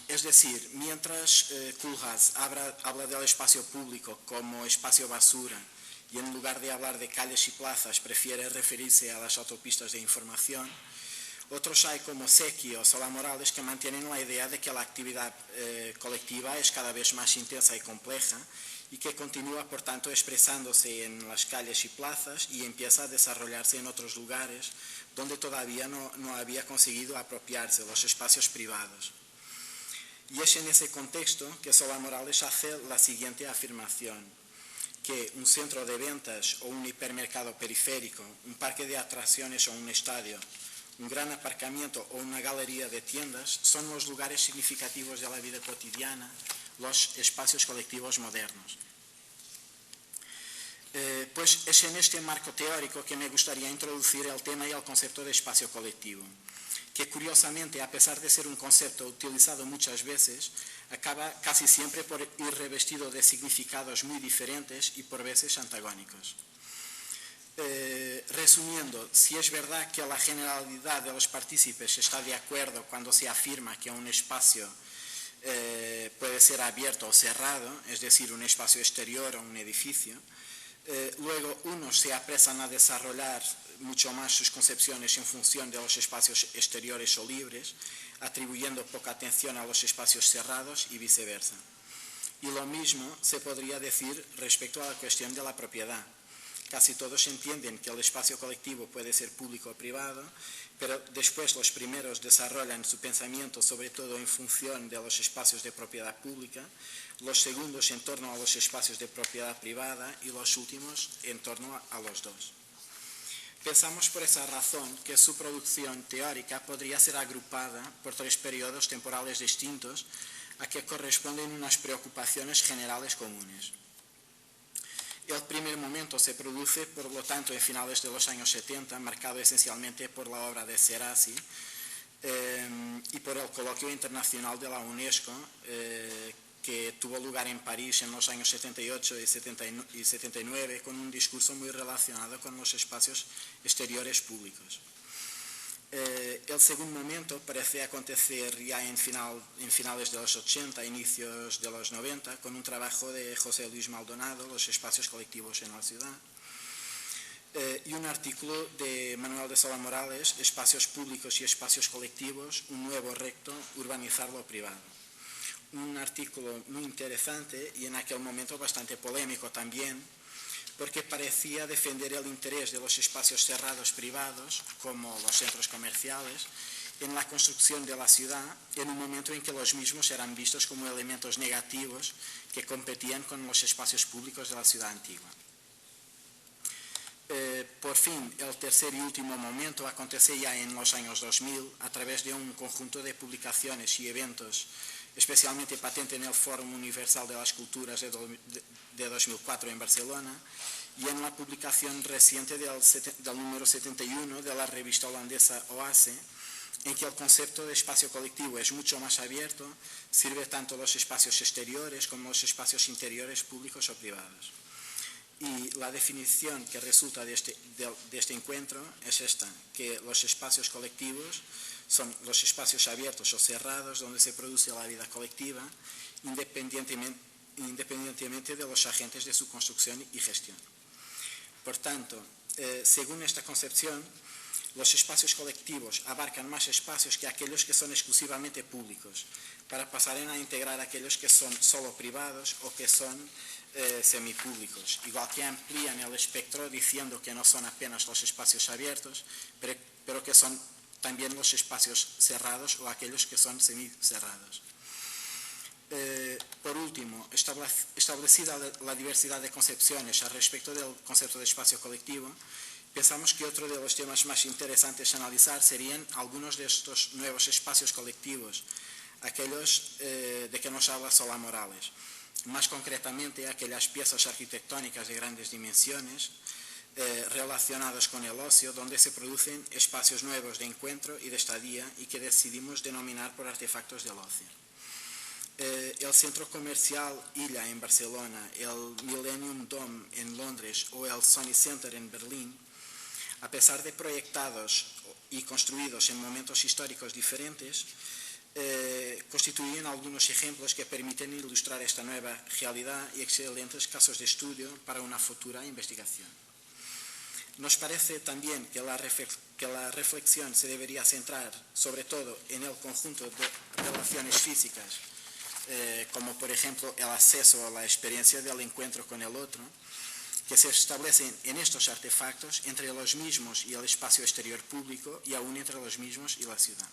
Es decir, mientras Koolhaas habla del espacio público como espacio basura y en lugar de hablar de calles y plazas prefiere referirse a las autopistas de información, otros hay como Secchi o Solá Morales que mantienen la idea de que la actividad colectiva es cada vez más intensa y compleja y que continúa, por tanto, expresándose en las calles y plazas y empieza a desarrollarse en otros lugares donde todavía no había conseguido apropiarse los espacios privados. Y es en ese contexto que Solá Morales hace la siguiente afirmación, que un centro de ventas o un hipermercado periférico, un parque de atracciones o un estadio, un gran aparcamiento o una galería de tiendas son los lugares significativos de la vida cotidiana, los espacios colectivos modernos. Pues es en este marco teórico que me gustaría introducir el tema y el concepto de espacio colectivo, que curiosamente, a pesar de ser un concepto utilizado muchas veces, acaba casi siempre por ir revestido de significados muy diferentes y por veces antagónicos. Resumiendo, si es verdad que la generalidad de los partícipes está de acuerdo cuando se afirma que un espacio puede ser abierto o cerrado, es decir, un espacio exterior o un edificio, luego unos se apresan a desarrollar mucho más sus concepciones en función de los espacios exteriores o libres, atribuyendo poca atención a los espacios cerrados y viceversa. Y lo mismo se podría decir respecto a la cuestión de la propiedad. Casi todos entienden que el espacio colectivo puede ser público o privado, pero después los primeros desarrollan su pensamiento sobre todo en función de los espacios de propiedad pública, los segundos en torno a los espacios de propiedad privada y los últimos en torno a los dos. Pensamos por esa razón que su producción teórica podría ser agrupada por tres periodos temporales distintos a que corresponden unas preocupaciones generales comunes. El primer momento se produce, por lo tanto, en finales de los años 70, marcado esencialmente por la obra de Serassi y por el coloquio internacional de la UNESCO que tuvo lugar en París en los años 78 y 79 con un discurso muy relacionado con los espacios exteriores públicos. El segundo momento parece acontecer ya en finales de los 80, inicios de los 90, con un trabajo de José Luis Maldonado, Los espacios colectivos en la ciudad, y un artículo de Manuel de Solá Morales, Espacios públicos y espacios colectivos, un nuevo reto, urbanizar lo privado. Un artículo muy interesante y en aquel momento bastante polémico también, porque parecía defender el interés de los espacios cerrados privados, como los centros comerciales, en la construcción de la ciudad en un momento en que los mismos eran vistos como elementos negativos que competían con los espacios públicos de la ciudad antigua. Por fin, el tercer y último momento acontece ya en los años 2000 a través de un conjunto de publicaciones y eventos especialmente patente en el Fórum Universal de las Culturas de 2004 en Barcelona y en la publicación reciente del número 71 de la revista holandesa OASE, en que el concepto de espacio colectivo es mucho más abierto, sirve tanto los espacios exteriores como los espacios interiores públicos o privados. Y la definición que resulta de este encuentro es esta, que los espacios colectivos son los espacios abiertos o cerrados donde se produce la vida colectiva, independientemente de los agentes de su construcción y gestión. Por tanto, según esta concepción, los espacios colectivos abarcan más espacios que aquellos que son exclusivamente públicos, para pasar a integrar aquellos que son solo privados o que son semipúblicos, igual que amplían el espectro diciendo que no son apenas los espacios abiertos, pero que son también los espacios cerrados o aquellos que son semicerrados. Por último, establecida la diversidad de concepciones al respecto del concepto de espacio colectivo, pensamos que otro de los temas más interesantes a analizar serían algunos de estos nuevos espacios colectivos, aquellos de que nos habla Solá Morales, más concretamente aquellas piezas arquitectónicas de grandes dimensiones relacionadas con el ocio, donde se producen espacios nuevos de encuentro y de estadía y que decidimos denominar por artefactos del ocio. El centro comercial Illa en Barcelona, el Millennium Dome en Londres o el Sony Center en Berlín, a pesar de proyectados y construidos en momentos históricos diferentes, constituyen algunos ejemplos que permiten ilustrar esta nueva realidad y excelentes casos de estudio para una futura investigación. Nos parece también que la reflexión se debería centrar sobre todo en el conjunto de relaciones físicas, como por ejemplo el acceso a la experiencia del encuentro con el otro, que se establecen en estos artefactos entre los mismos y el espacio exterior público y aún entre los mismos y la ciudad.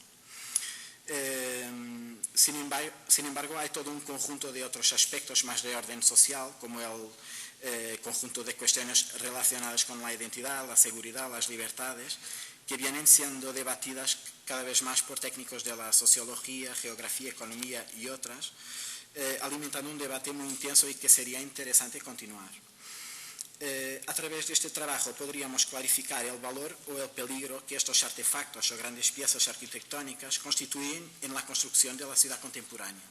Sin embargo, hay todo un conjunto de otros aspectos más de orden social, como el conjunto de cuestiones relacionadas con la identidad, la seguridad, las libertades, que vienen siendo debatidas cada vez más por técnicos de la sociología, geografía, economía y otras, alimentando un debate muy intenso y que sería interesante continuar. A través de este trabajo podríamos clarificar el valor o el peligro que estos artefactos o grandes piezas arquitectónicas constituyen en la construcción de la ciudad contemporánea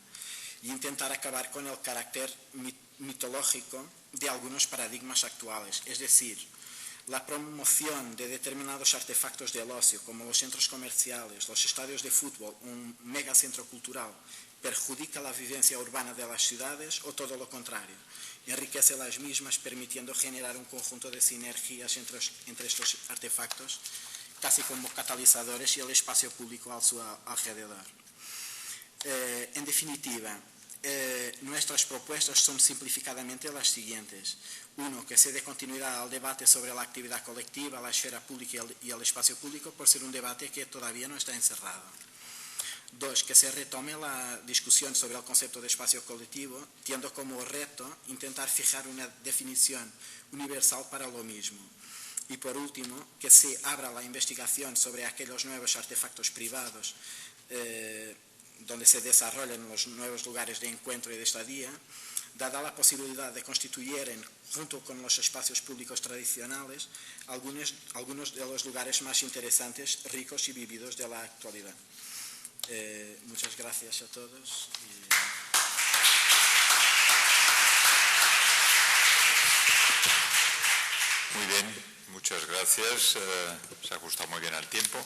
y intentar acabar con el carácter mitológico de algunos paradigmas actuales, es decir, la promoción de determinados artefactos del ocio, como los centros comerciales, los estadios de fútbol, un megacentro cultural, perjudica la vivencia urbana de las ciudades o todo lo contrario, enriquece las mismas permitiendo generar un conjunto de sinergias entre estos artefactos, casi como catalizadores y el espacio público a su alrededor. En definitiva, nuestras propuestas son simplificadamente las siguientes. Uno, que se dé continuidad al debate sobre la actividad colectiva, la esfera pública y el espacio público, por ser un debate que todavía no está encerrado. Dos, que se retome la discusión sobre el concepto de espacio colectivo, teniendo como reto intentar fijar una definición universal para lo mismo. Y por último, que se abra la investigación sobre aquellos nuevos artefactos privados donde se desarrollan los nuevos lugares de encuentro y de estadía, dada la posibilidad de constituir, junto con los espacios públicos tradicionales, algunos de los lugares más interesantes, ricos y vividos de la actualidad. Muchas gracias a todos. Muy bien, muchas gracias. Se ha ajustado muy bien al tiempo.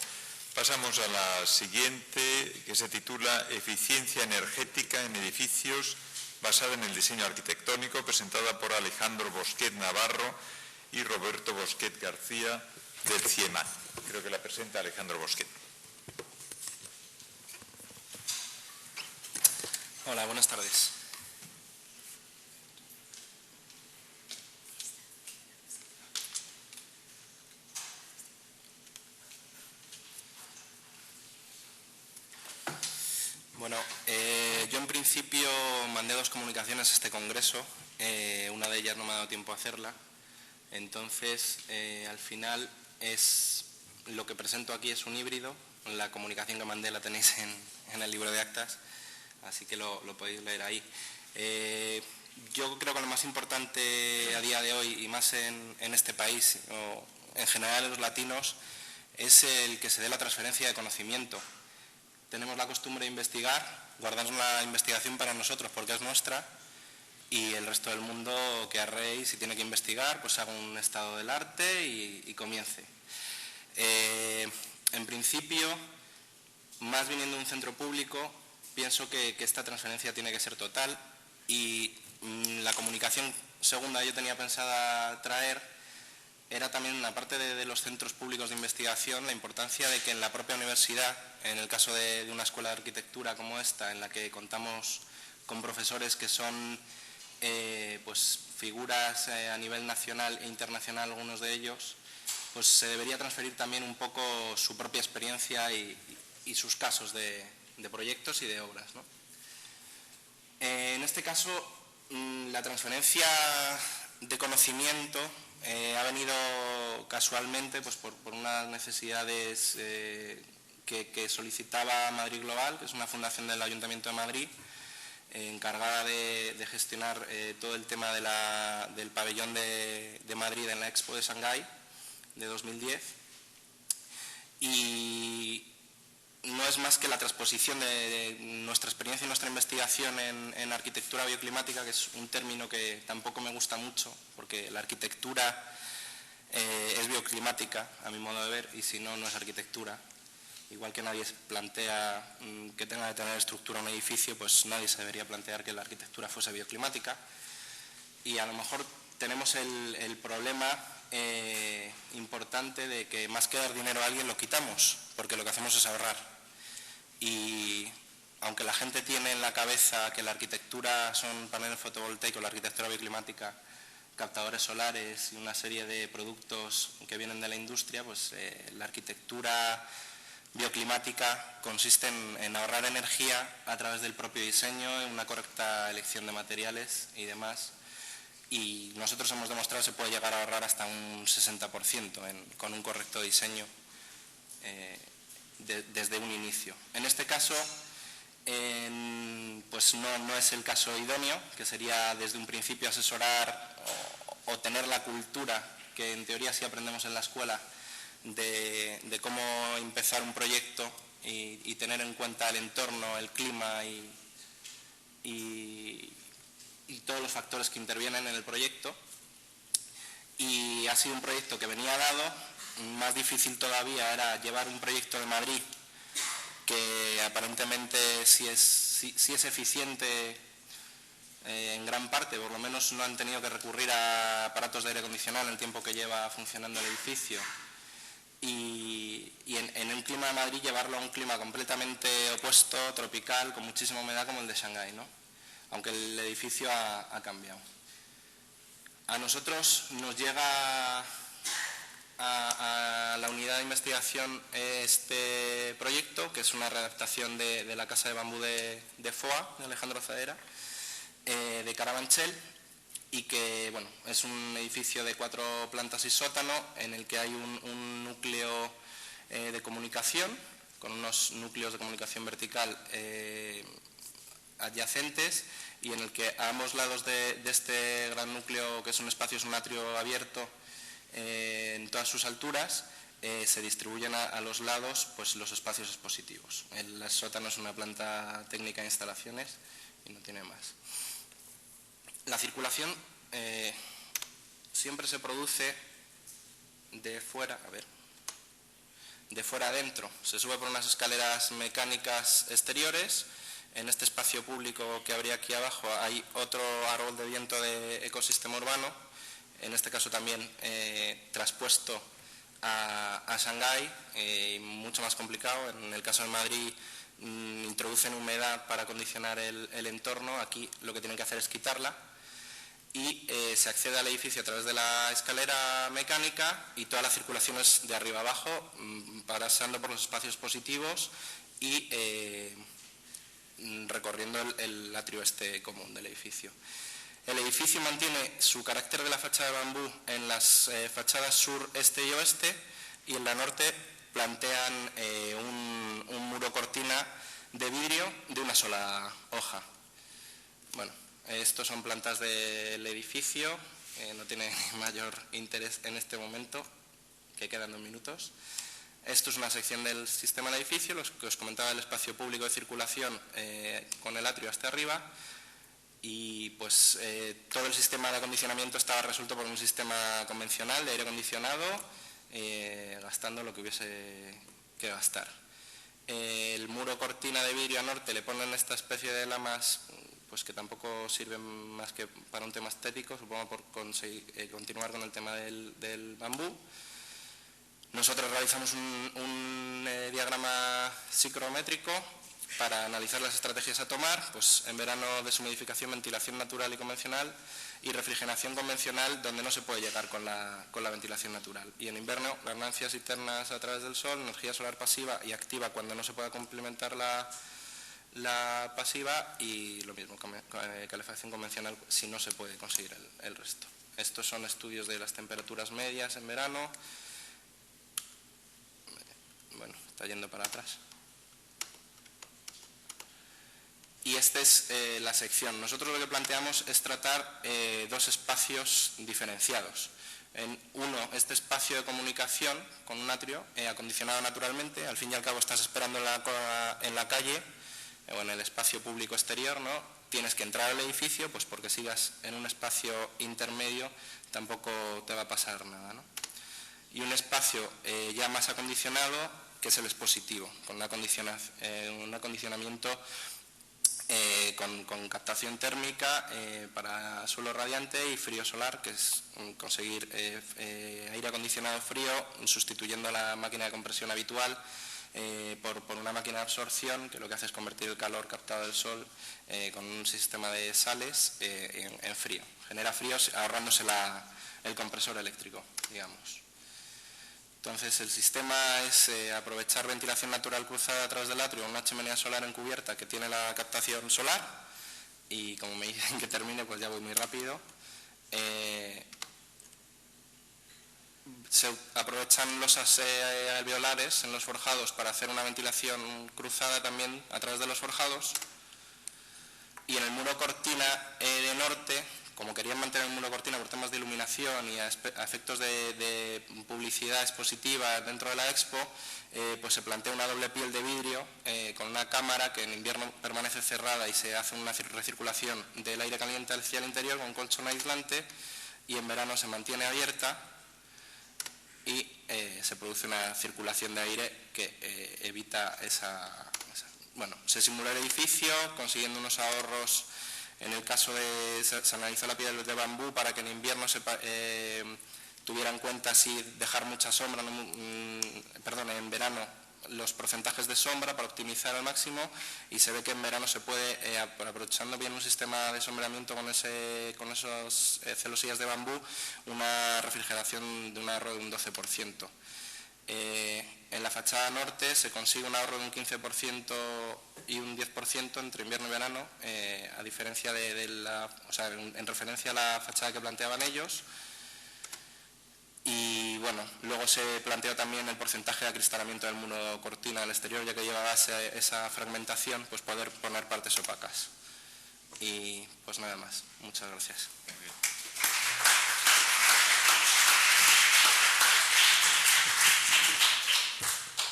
Pasamos a la siguiente, que se titula Eficiencia energética en edificios basada en el diseño arquitectónico, presentada por Alejandro Bosquet Navarro y Roberto Bosquet García del CIEMAN. Creo que la presenta Alejandro Bosquet. Hola, buenas tardes. Bueno, yo en principio mandé 2 comunicaciones a este congreso, una de ellas no me ha dado tiempo a hacerla, entonces al final lo que presento aquí es un híbrido. La comunicación que mandé la tenéis en el libro de actas, así que lo podéis leer ahí. Yo creo que lo más importante a día de hoy, y más en este país, o en general en los latinos, es el que se dé la transferencia de conocimiento. Tenemos la costumbre de investigar, guardamos la investigación para nosotros porque es nuestra, y el resto del mundo que arre, si tiene que investigar, pues haga un estado del arte y comience. En principio, más viniendo de un centro público, pienso que esta transferencia tiene que ser total, y la comunicación segunda que yo tenía pensada traer era también, aparte de los centros públicos de investigación, la importancia de que en la propia universidad, en el caso de una escuela de arquitectura como esta, en la que contamos con profesores que son pues figuras a nivel nacional e internacional, algunos de ellos, pues se debería transferir también un poco su propia experiencia y sus casos de proyectos y de obras, ¿no? En este caso, la transferencia de conocimiento ha venido casualmente pues por unas necesidades que solicitaba Madrid Global, que es una fundación del Ayuntamiento de Madrid, encargada de gestionar todo el tema del pabellón de Madrid en la Expo de Shanghái de 2010, y no es más que la transposición de nuestra experiencia y nuestra investigación en arquitectura bioclimática, que es un término que tampoco me gusta mucho, porque la arquitectura es bioclimática, a mi modo de ver, y si no, no es arquitectura. Igual que nadie plantea que tenga que tener estructura un edificio, pues nadie se debería plantear que la arquitectura fuese bioclimática. Y a lo mejor tenemos el problema importante de que más que dar dinero a alguien lo quitamos, porque lo que hacemos es ahorrar. Y aunque la gente tiene en la cabeza que la arquitectura son paneles fotovoltaicos, la arquitectura bioclimática, captadores solares y una serie de productos que vienen de la industria, pues la arquitectura bioclimática consiste en ahorrar energía a través del propio diseño, en una correcta elección de materiales y demás. Y nosotros hemos demostrado que se puede llegar a ahorrar hasta un 60% con un correcto diseño desde un inicio. En este caso, pues no es el caso idóneo, que sería desde un principio asesorar o tener la cultura, que en teoría sí aprendemos en la escuela, de cómo empezar un proyecto y tener en cuenta el entorno, el clima y todos los factores que intervienen en el proyecto. Y ha sido un proyecto que venía dado. Más difícil todavía era llevar un proyecto de Madrid que aparentemente sí es eficiente en gran parte, por lo menos no han tenido que recurrir a aparatos de aire acondicionado en el tiempo que lleva funcionando el edificio. Y en un clima de Madrid llevarlo a un clima completamente opuesto, tropical, con muchísima humedad como el de Shanghái, ¿no? Aunque el edificio ha cambiado. A nosotros nos llega a la unidad de investigación este proyecto, que es una readaptación de la casa de bambú de Foix, de Alejandro Zadera, de Carabanchel, y que bueno, es un edificio de 4 plantas y sótano en el que hay un núcleo de comunicación, con unos núcleos de comunicación vertical adyacentes, y en el que a ambos lados de este gran núcleo, que es un espacio, es un atrio abierto en todas sus alturas, se distribuyen a los lados pues los espacios expositivos. El sótano es una planta técnica de instalaciones y no tiene más. La circulación siempre se produce de fuera adentro. Se sube por unas escaleras mecánicas exteriores. En este espacio público que habría aquí abajo hay otro árbol de viento de ecosistema urbano, en este caso también traspuesto a Shanghái, mucho más complicado. En el caso de Madrid introducen humedad para acondicionar el entorno. Aquí lo que tienen que hacer es quitarla y se accede al edificio a través de la escalera mecánica, y toda la circulación es de arriba abajo, pasando por los espacios positivos y recorriendo el atrio este común del edificio. El edificio mantiene su carácter de la fachada de bambú en las fachadas sur, este y oeste, y en la norte plantean un muro cortina de vidrio de una sola hoja. Bueno, estos son plantas del edificio, no tiene mayor interés en este momento, que quedan 2 minutos. Esto es una sección del sistema del edificio, los que os comentaba, el espacio público de circulación con el atrio hasta arriba, y pues todo el sistema de acondicionamiento estaba resuelto por un sistema convencional de aire acondicionado, gastando lo que hubiese que gastar. El muro cortina de vidrio a norte le ponen esta especie de lamas, pues que tampoco sirven más que para un tema estético, supongo por continuar con el tema del bambú. Nosotros realizamos un diagrama psicométrico para analizar las estrategias a tomar, pues en verano deshumidificación, ventilación natural y convencional, y refrigeración convencional donde no se puede llegar con la ventilación natural. Y en invierno, ganancias internas a través del sol, energía solar pasiva y activa cuando no se pueda complementar la pasiva, y lo mismo, calefacción convencional si no se puede conseguir el resto. Estos son estudios de las temperaturas medias en verano. Bueno, está yendo para atrás. Y esta es la sección. Nosotros lo que planteamos es tratar 2 espacios diferenciados. Uno, este espacio de comunicación con un atrio acondicionado naturalmente. Al fin y al cabo estás esperando en la calle o en el espacio público exterior, ¿no? Tienes que entrar al edificio, pues porque sigas en un espacio intermedio tampoco te va a pasar nada, ¿no? Y un espacio ya más acondicionado, que es el expositivo, con un acondicionamiento con captación térmica para suelo radiante y frío solar, que es conseguir aire acondicionado frío sustituyendo la máquina de compresión habitual por una máquina de absorción que lo que hace es convertir el calor captado del sol con un sistema de sales en frío. Genera frío ahorrándose el compresor eléctrico, digamos. Entonces el sistema es aprovechar ventilación natural cruzada a través del atrio, una chimenea solar encubierta que tiene la captación solar, y como me dicen que termine, pues ya voy muy rápido. Se aprovechan losas alveolares en los forjados para hacer una ventilación cruzada también a través de los forjados, y en el muro cortina de norte, como querían mantener el muro cortina por temas de iluminación y a efectos de publicidad expositiva dentro de la expo, pues se plantea una doble piel de vidrio con una cámara que en invierno permanece cerrada y se hace una recirculación del aire caliente hacia el interior con colchón aislante, y en verano se mantiene abierta y se produce una circulación de aire que evita bueno, se simula el edificio consiguiendo unos ahorros. En el caso se analizó la piel de bambú para que en invierno se tuviera en cuenta si dejar mucha sombra, en verano los porcentajes de sombra para optimizar al máximo, y se ve que en verano se puede, aprovechando bien un sistema de sombreamiento con esos celosillas de bambú, una refrigeración de un ahorro de un 12%. En la fachada norte se consigue un ahorro de un 15% y un 10% entre invierno y verano, a diferencia en referencia a la fachada que planteaban ellos. Y bueno, luego se planteó también el porcentaje de acristalamiento del muro cortina al exterior, ya que llevaba esa fragmentación, pues poder poner partes opacas. Y pues nada más. Muchas gracias.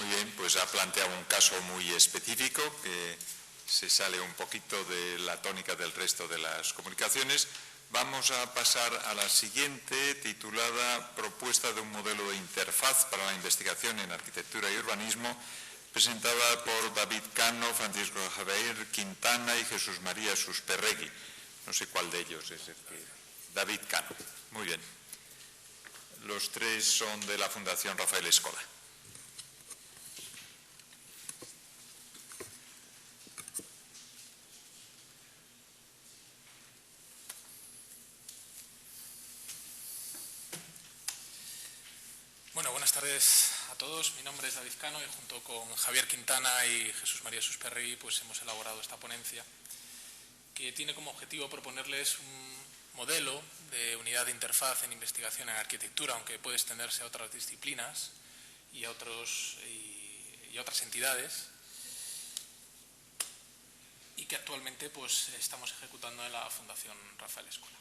Muy bien, pues ha planteado un caso muy específico que se sale un poquito de la tónica del resto de las comunicaciones. Vamos a pasar a la siguiente, titulada Propuesta de un modelo de interfaz para la investigación en arquitectura y urbanismo, presentada por David Cano, Francisco Javier Quintana y Jesús María Susperregui. No sé cuál de ellos es el que... David Cano. Muy bien. Los 3 son de la Fundación Rafael Escola. Bueno, buenas tardes a a todos. Mi nombre es David Cano y junto con Javier Quintana y Jesús María Susperregui pues hemos elaborado esta ponencia que tiene como objetivo proponerles un modelo de unidad de interfaz en investigación en arquitectura, aunque puede extenderse a otras disciplinas y a otras entidades, y que actualmente pues estamos ejecutando en la Fundación Rafael Escola.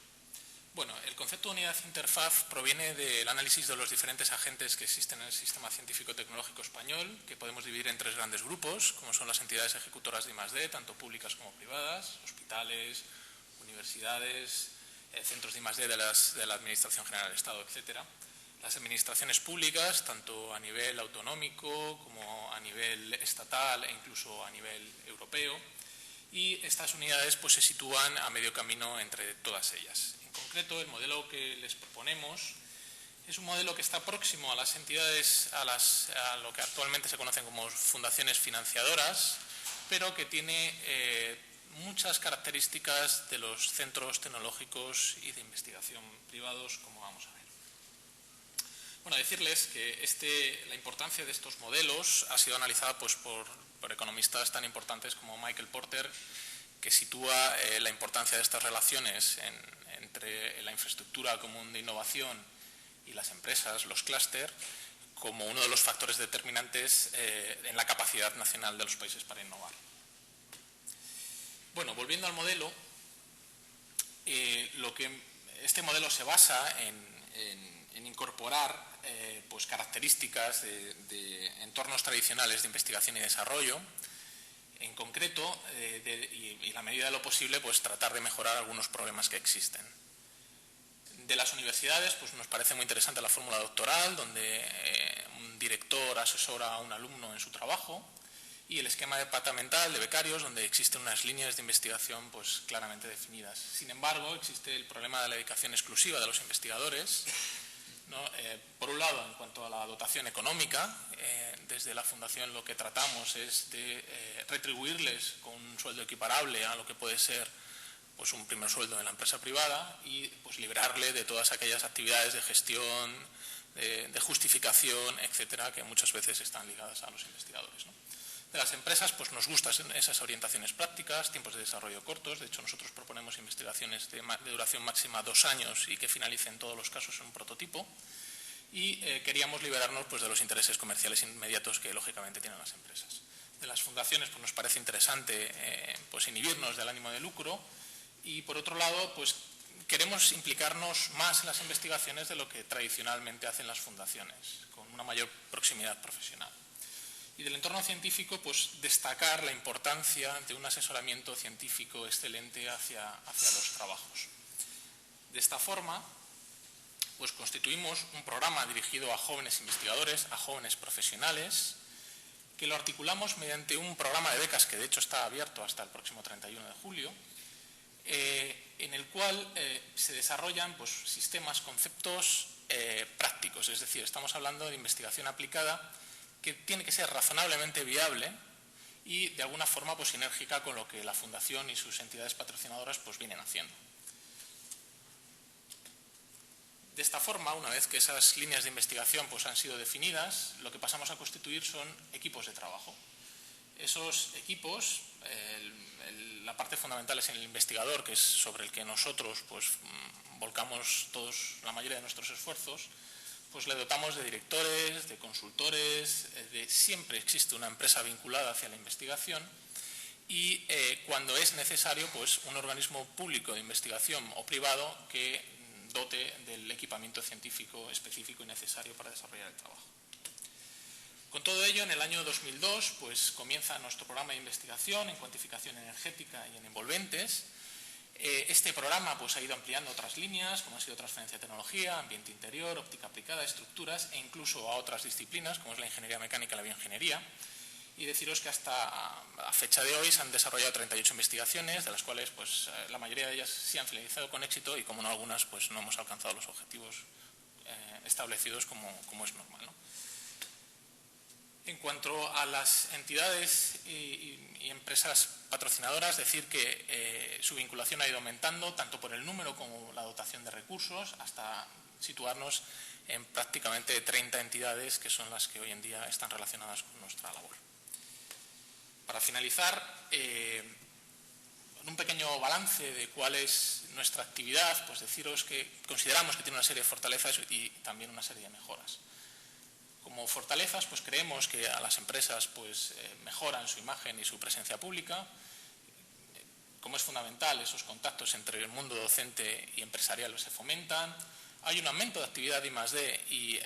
Bueno, el concepto de unidad de interfaz proviene del análisis de los diferentes agentes que existen en el sistema científico-tecnológico español, que podemos dividir en tres grandes grupos, como son las entidades ejecutoras de I+D, tanto públicas como privadas, hospitales, universidades, centros de I+D de la Administración General del Estado, etcétera. Las administraciones públicas, tanto a nivel autonómico como a nivel estatal e incluso a nivel europeo, y estas unidades pues se sitúan a medio camino entre todas ellas. En concreto, el modelo que les proponemos es un modelo que está próximo a las entidades, a lo que actualmente se conocen como fundaciones financiadoras, pero que tiene muchas características de los centros tecnológicos y de investigación privados, como vamos a ver. Bueno, decirles que la importancia de estos modelos ha sido analizada pues, por economistas tan importantes como Michael Porter, que sitúa la importancia de estas relaciones entre la infraestructura común de innovación y las empresas, los clúster, como uno de los factores determinantes en la capacidad nacional de los países para innovar. Bueno, volviendo al modelo, este modelo se basa en incorporar pues características de entornos tradicionales de investigación y desarrollo, en concreto, y en la medida de lo posible, pues tratar de mejorar algunos problemas que existen. De las universidades, pues nos parece muy interesante la fórmula doctoral, donde un director asesora a un alumno en su trabajo, y el esquema departamental de becarios, donde existen unas líneas de investigación pues claramente definidas. Sin embargo, existe el problema de la dedicación exclusiva de los investigadores, ¿no? Por un lado, en cuanto a la dotación económica, desde la Fundación lo que tratamos es de retribuirles con un sueldo equiparable a lo que puede ser pues, un primer sueldo en la empresa privada y pues, librarle de todas aquellas actividades de gestión, de justificación, etcétera, que muchas veces están ligadas a los investigadores, ¿no? De las empresas, pues nos gustan esas orientaciones prácticas, tiempos de desarrollo cortos. De hecho, nosotros proponemos investigaciones de duración máxima 2 años y que finalicen en todos los casos en un prototipo. Y queríamos liberarnos pues, de los intereses comerciales inmediatos que, lógicamente, tienen las empresas. De las fundaciones, pues nos parece interesante pues, inhibirnos del ánimo de lucro. Y, por otro lado, pues queremos implicarnos más en las investigaciones de lo que tradicionalmente hacen las fundaciones, con una mayor proximidad profesional. Y del entorno científico, pues destacar la importancia de un asesoramiento científico excelente hacia los trabajos. De esta forma, pues constituimos un programa dirigido a jóvenes investigadores, a jóvenes profesionales, que lo articulamos mediante un programa de becas que de hecho está abierto hasta el próximo 31 de julio, en el cual se desarrollan pues, sistemas, conceptos prácticos, es decir, estamos hablando de investigación aplicada que tiene que ser razonablemente viable y de alguna forma pues, sinérgica con lo que la Fundación y sus entidades patrocinadoras pues, vienen haciendo. De esta forma, una vez que esas líneas de investigación pues, han sido definidas, lo que pasamos a constituir son equipos de trabajo. Esos equipos, la parte fundamental es el investigador, que es sobre el que nosotros pues, volcamos la mayoría de nuestros esfuerzos, pues le dotamos de directores, de consultores, siempre existe una empresa vinculada hacia la investigación y cuando es necesario, pues un organismo público de investigación o privado que dote del equipamiento científico específico y necesario para desarrollar el trabajo. Con todo ello, en el año 2002, pues comienza nuestro programa de investigación en cuantificación energética y en envolventes. Este programa pues, ha ido ampliando otras líneas, como ha sido transferencia de tecnología, ambiente interior, óptica aplicada, estructuras e incluso a otras disciplinas, como es la ingeniería mecánica y la bioingeniería. Y deciros que hasta a fecha de hoy se han desarrollado 38 investigaciones, de las cuales pues, la mayoría de ellas se han finalizado con éxito y, como no algunas, pues, no hemos alcanzado los objetivos establecidos como es normal, ¿no? En cuanto a las entidades y empresas patrocinadoras, decir que su vinculación ha ido aumentando tanto por el número como la dotación de recursos hasta situarnos en prácticamente 30 entidades que son las que hoy en día están relacionadas con nuestra labor. Para finalizar, un pequeño balance de cuál es nuestra actividad, pues deciros que consideramos que tiene una serie de fortalezas y también una serie de mejoras. Como fortalezas, pues creemos que a las empresas pues, mejoran su imagen y su presencia pública. Como es fundamental, esos contactos entre el mundo docente y empresarial se fomentan. Hay un aumento de actividad de I+D y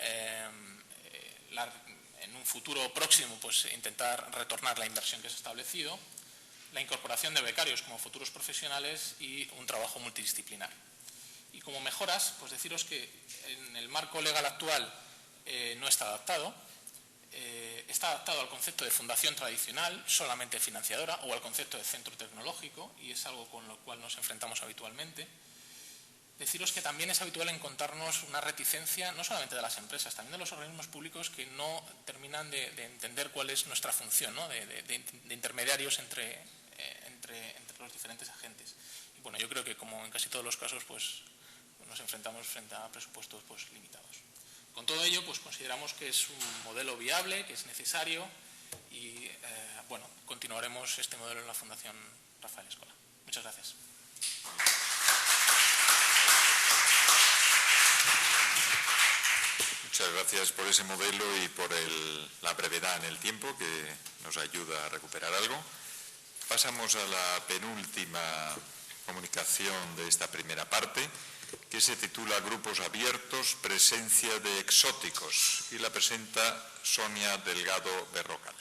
en un futuro próximo pues, intentar retornar la inversión que se ha establecido. La incorporación de becarios como futuros profesionales y un trabajo multidisciplinar. Y como mejoras, pues deciros que en el marco legal actual no está adaptado. Está adaptado al concepto de fundación tradicional, solamente financiadora, o al concepto de centro tecnológico, y es algo con lo cual nos enfrentamos habitualmente. Deciros que también es habitual encontrarnos una reticencia, no solamente de las empresas, también de los organismos públicos que no terminan de entender cuál es nuestra función, ¿no? de intermediarios entre los diferentes agentes. Y bueno, yo creo que como en casi todos los casos, pues nos enfrentamos frente a presupuestos pues, limitados. Con todo ello, pues consideramos que es un modelo viable, que es necesario y bueno, continuaremos este modelo en la Fundación Rafael Escola. Muchas gracias. Muchas gracias por ese modelo y por la brevedad en el tiempo que nos ayuda a recuperar algo. Pasamos a la penúltima comunicación de esta primera parte, que se titula Grupos Abiertos, presencia de exóticos, y la presenta Sonia Delgado Berrocal.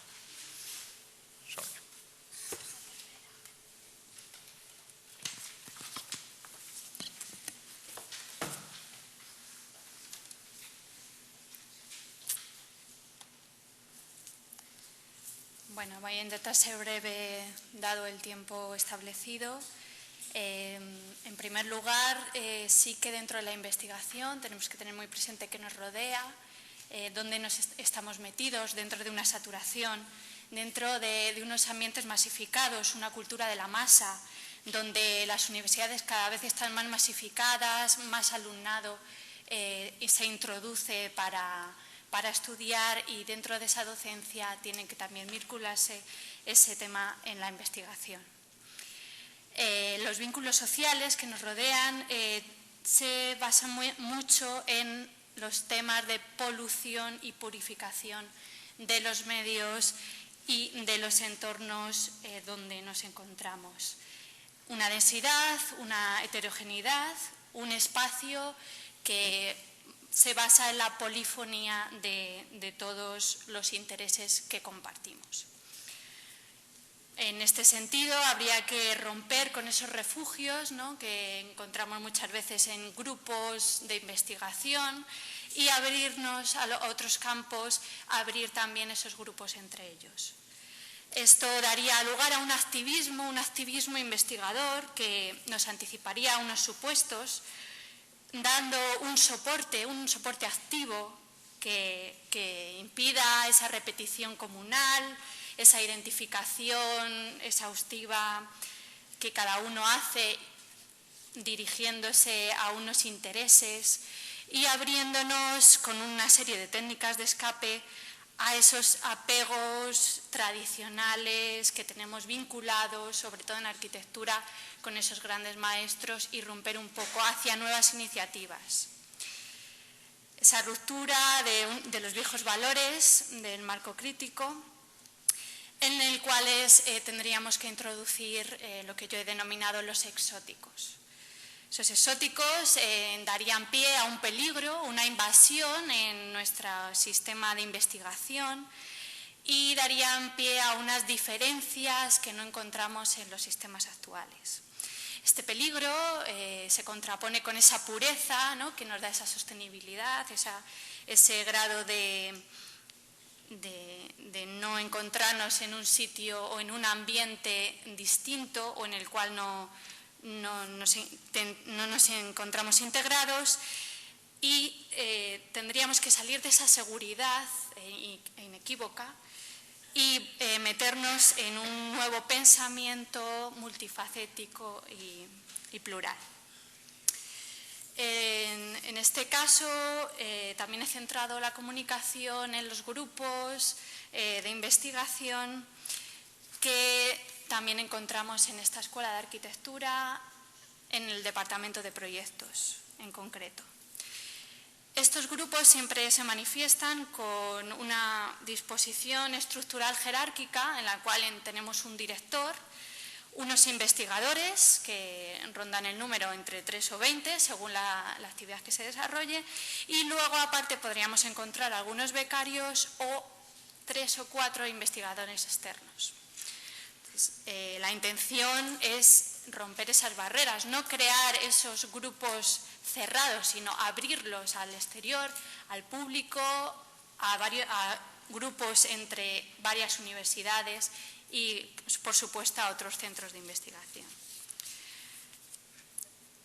Sonia. Bueno, voy a intentar ser breve dado el tiempo establecido. En primer lugar, sí que dentro de la investigación tenemos que tener muy presente qué nos rodea, dónde nos estamos metidos dentro de una saturación, dentro de unos ambientes masificados, una cultura de la masa, donde las universidades cada vez están más masificadas, más alumnado se introduce para estudiar, y dentro de esa docencia tiene que también vincularse ese tema en la investigación. Los vínculos sociales que nos rodean se basan mucho en los temas de polución y purificación de los medios y de los entornos donde nos encontramos. Una densidad, una heterogeneidad, un espacio que se basa en la polifonía de todos los intereses que compartimos. En este sentido, habría que romper con esos refugios, ¿no?, que encontramos muchas veces en grupos de investigación, y abrirnos a otros campos, abrir también esos grupos entre ellos. Esto daría lugar a un activismo investigador que nos anticiparía a unos supuestos, dando un soporte activo que impida esa repetición comunal, esa identificación exhaustiva que cada uno hace dirigiéndose a unos intereses, y abriéndonos con una serie de técnicas de escape a esos apegos tradicionales que tenemos vinculados, sobre todo en arquitectura, con esos grandes maestros, y romper un poco hacia nuevas iniciativas. Esa ruptura de los viejos valores del marco crítico, en el cual tendríamos que introducir lo que yo he denominado los exóticos. Esos exóticos darían pie a un peligro, una invasión en nuestro sistema de investigación, y darían pie a unas diferencias que no encontramos en los sistemas actuales. Este peligro se contrapone con esa pureza, ¿no?, que nos da esa sostenibilidad, ese grado de no encontrarnos en un sitio o en un ambiente distinto, o en el cual no nos encontramos integrados, y tendríamos que salir de esa seguridad inequívoca y meternos en un nuevo pensamiento multifacético y plural. En En este caso, también he centrado la comunicación en los grupos de investigación que también encontramos en esta Escuela de Arquitectura, en el Departamento de Proyectos en concreto. Estos grupos siempre se manifiestan con una disposición estructural jerárquica en la cual tenemos un director, unos investigadores que rondan el número entre 3 o 20 según la actividad que se desarrolle, y luego aparte podríamos encontrar algunos becarios o 3 o 4 investigadores externos. Entonces, la intención es romper esas barreras, no crear esos grupos cerrados, sino abrirlos al exterior, al público, a grupos entre varias universidades y, por supuesto, a otros centros de investigación.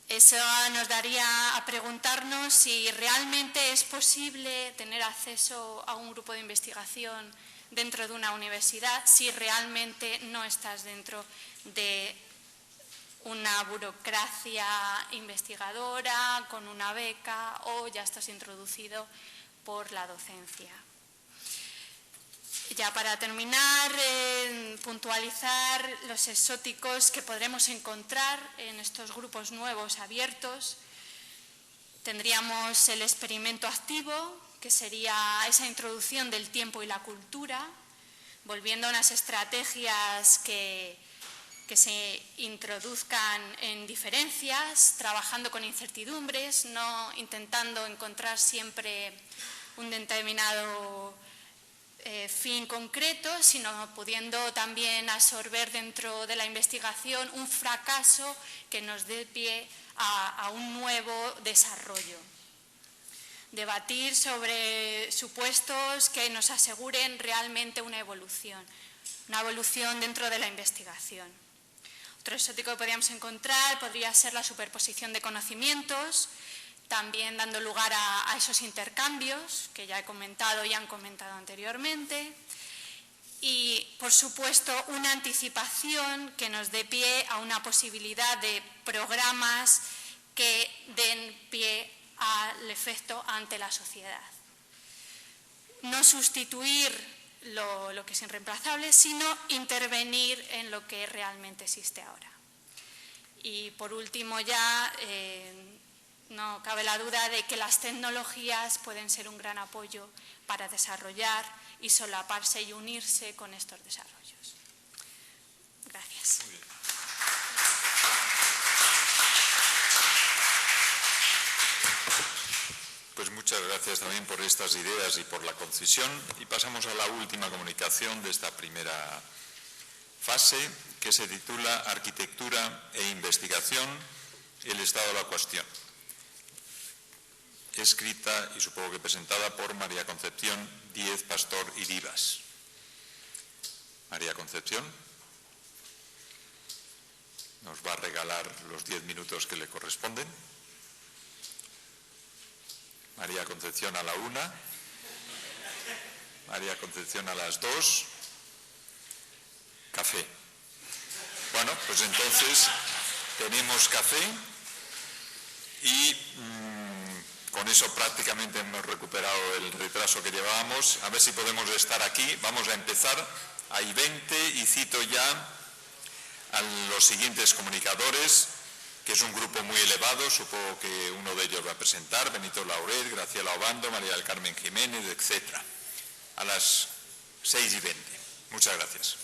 Eso nos daría a preguntarnos si realmente es posible tener acceso a un grupo de investigación dentro de una universidad, si realmente no estás dentro de una burocracia investigadora, con una beca, o ya estás introducido por la docencia. Ya para terminar, puntualizar los exóticos que podremos encontrar en estos grupos nuevos abiertos. Tendríamos el experimento activo, que sería esa introducción del tiempo y la cultura, volviendo a unas estrategias que se introduzcan en diferencias, trabajando con incertidumbres, no intentando encontrar siempre un determinado fin concreto, sino pudiendo también absorber dentro de la investigación un fracaso que nos dé pie a un nuevo desarrollo. Debatir sobre supuestos que nos aseguren realmente una evolución dentro de la investigación. Otro exótico que podríamos encontrar podría ser la superposición de conocimientos, también dando lugar a esos intercambios que ya he comentado y han comentado anteriormente. Y, por supuesto, una anticipación que nos dé pie a una posibilidad de programas que den pie al efecto ante la sociedad. No sustituir lo que es irreemplazable, sino intervenir en lo que realmente existe ahora. Y por último ya, no cabe la duda de que las tecnologías pueden ser un gran apoyo para desarrollar y solaparse y unirse con estos desarrollos. Gracias. Muy bien. Pues muchas gracias también por estas ideas y por la concisión. Y pasamos a la última comunicación de esta primera fase, que se titula Arquitectura e Investigación, el estado de la cuestión. Escrita y supongo que presentada por María Concepción Díez Pastor y Rivas. María Concepción nos va a regalar los 10 minutos que le corresponden. María Concepción a la 1, María Concepción a las 2, café. Bueno, pues entonces tenemos café y con eso prácticamente hemos recuperado el retraso que llevábamos. A ver si podemos estar aquí. Vamos a empezar. Hay 20 y cito ya a los siguientes comunicadores, que es un grupo muy elevado, supongo que uno de ellos va a presentar: Benito Laurel, Graciela Obando, María del Carmen Jiménez, etc. A las 6:20. Muchas gracias.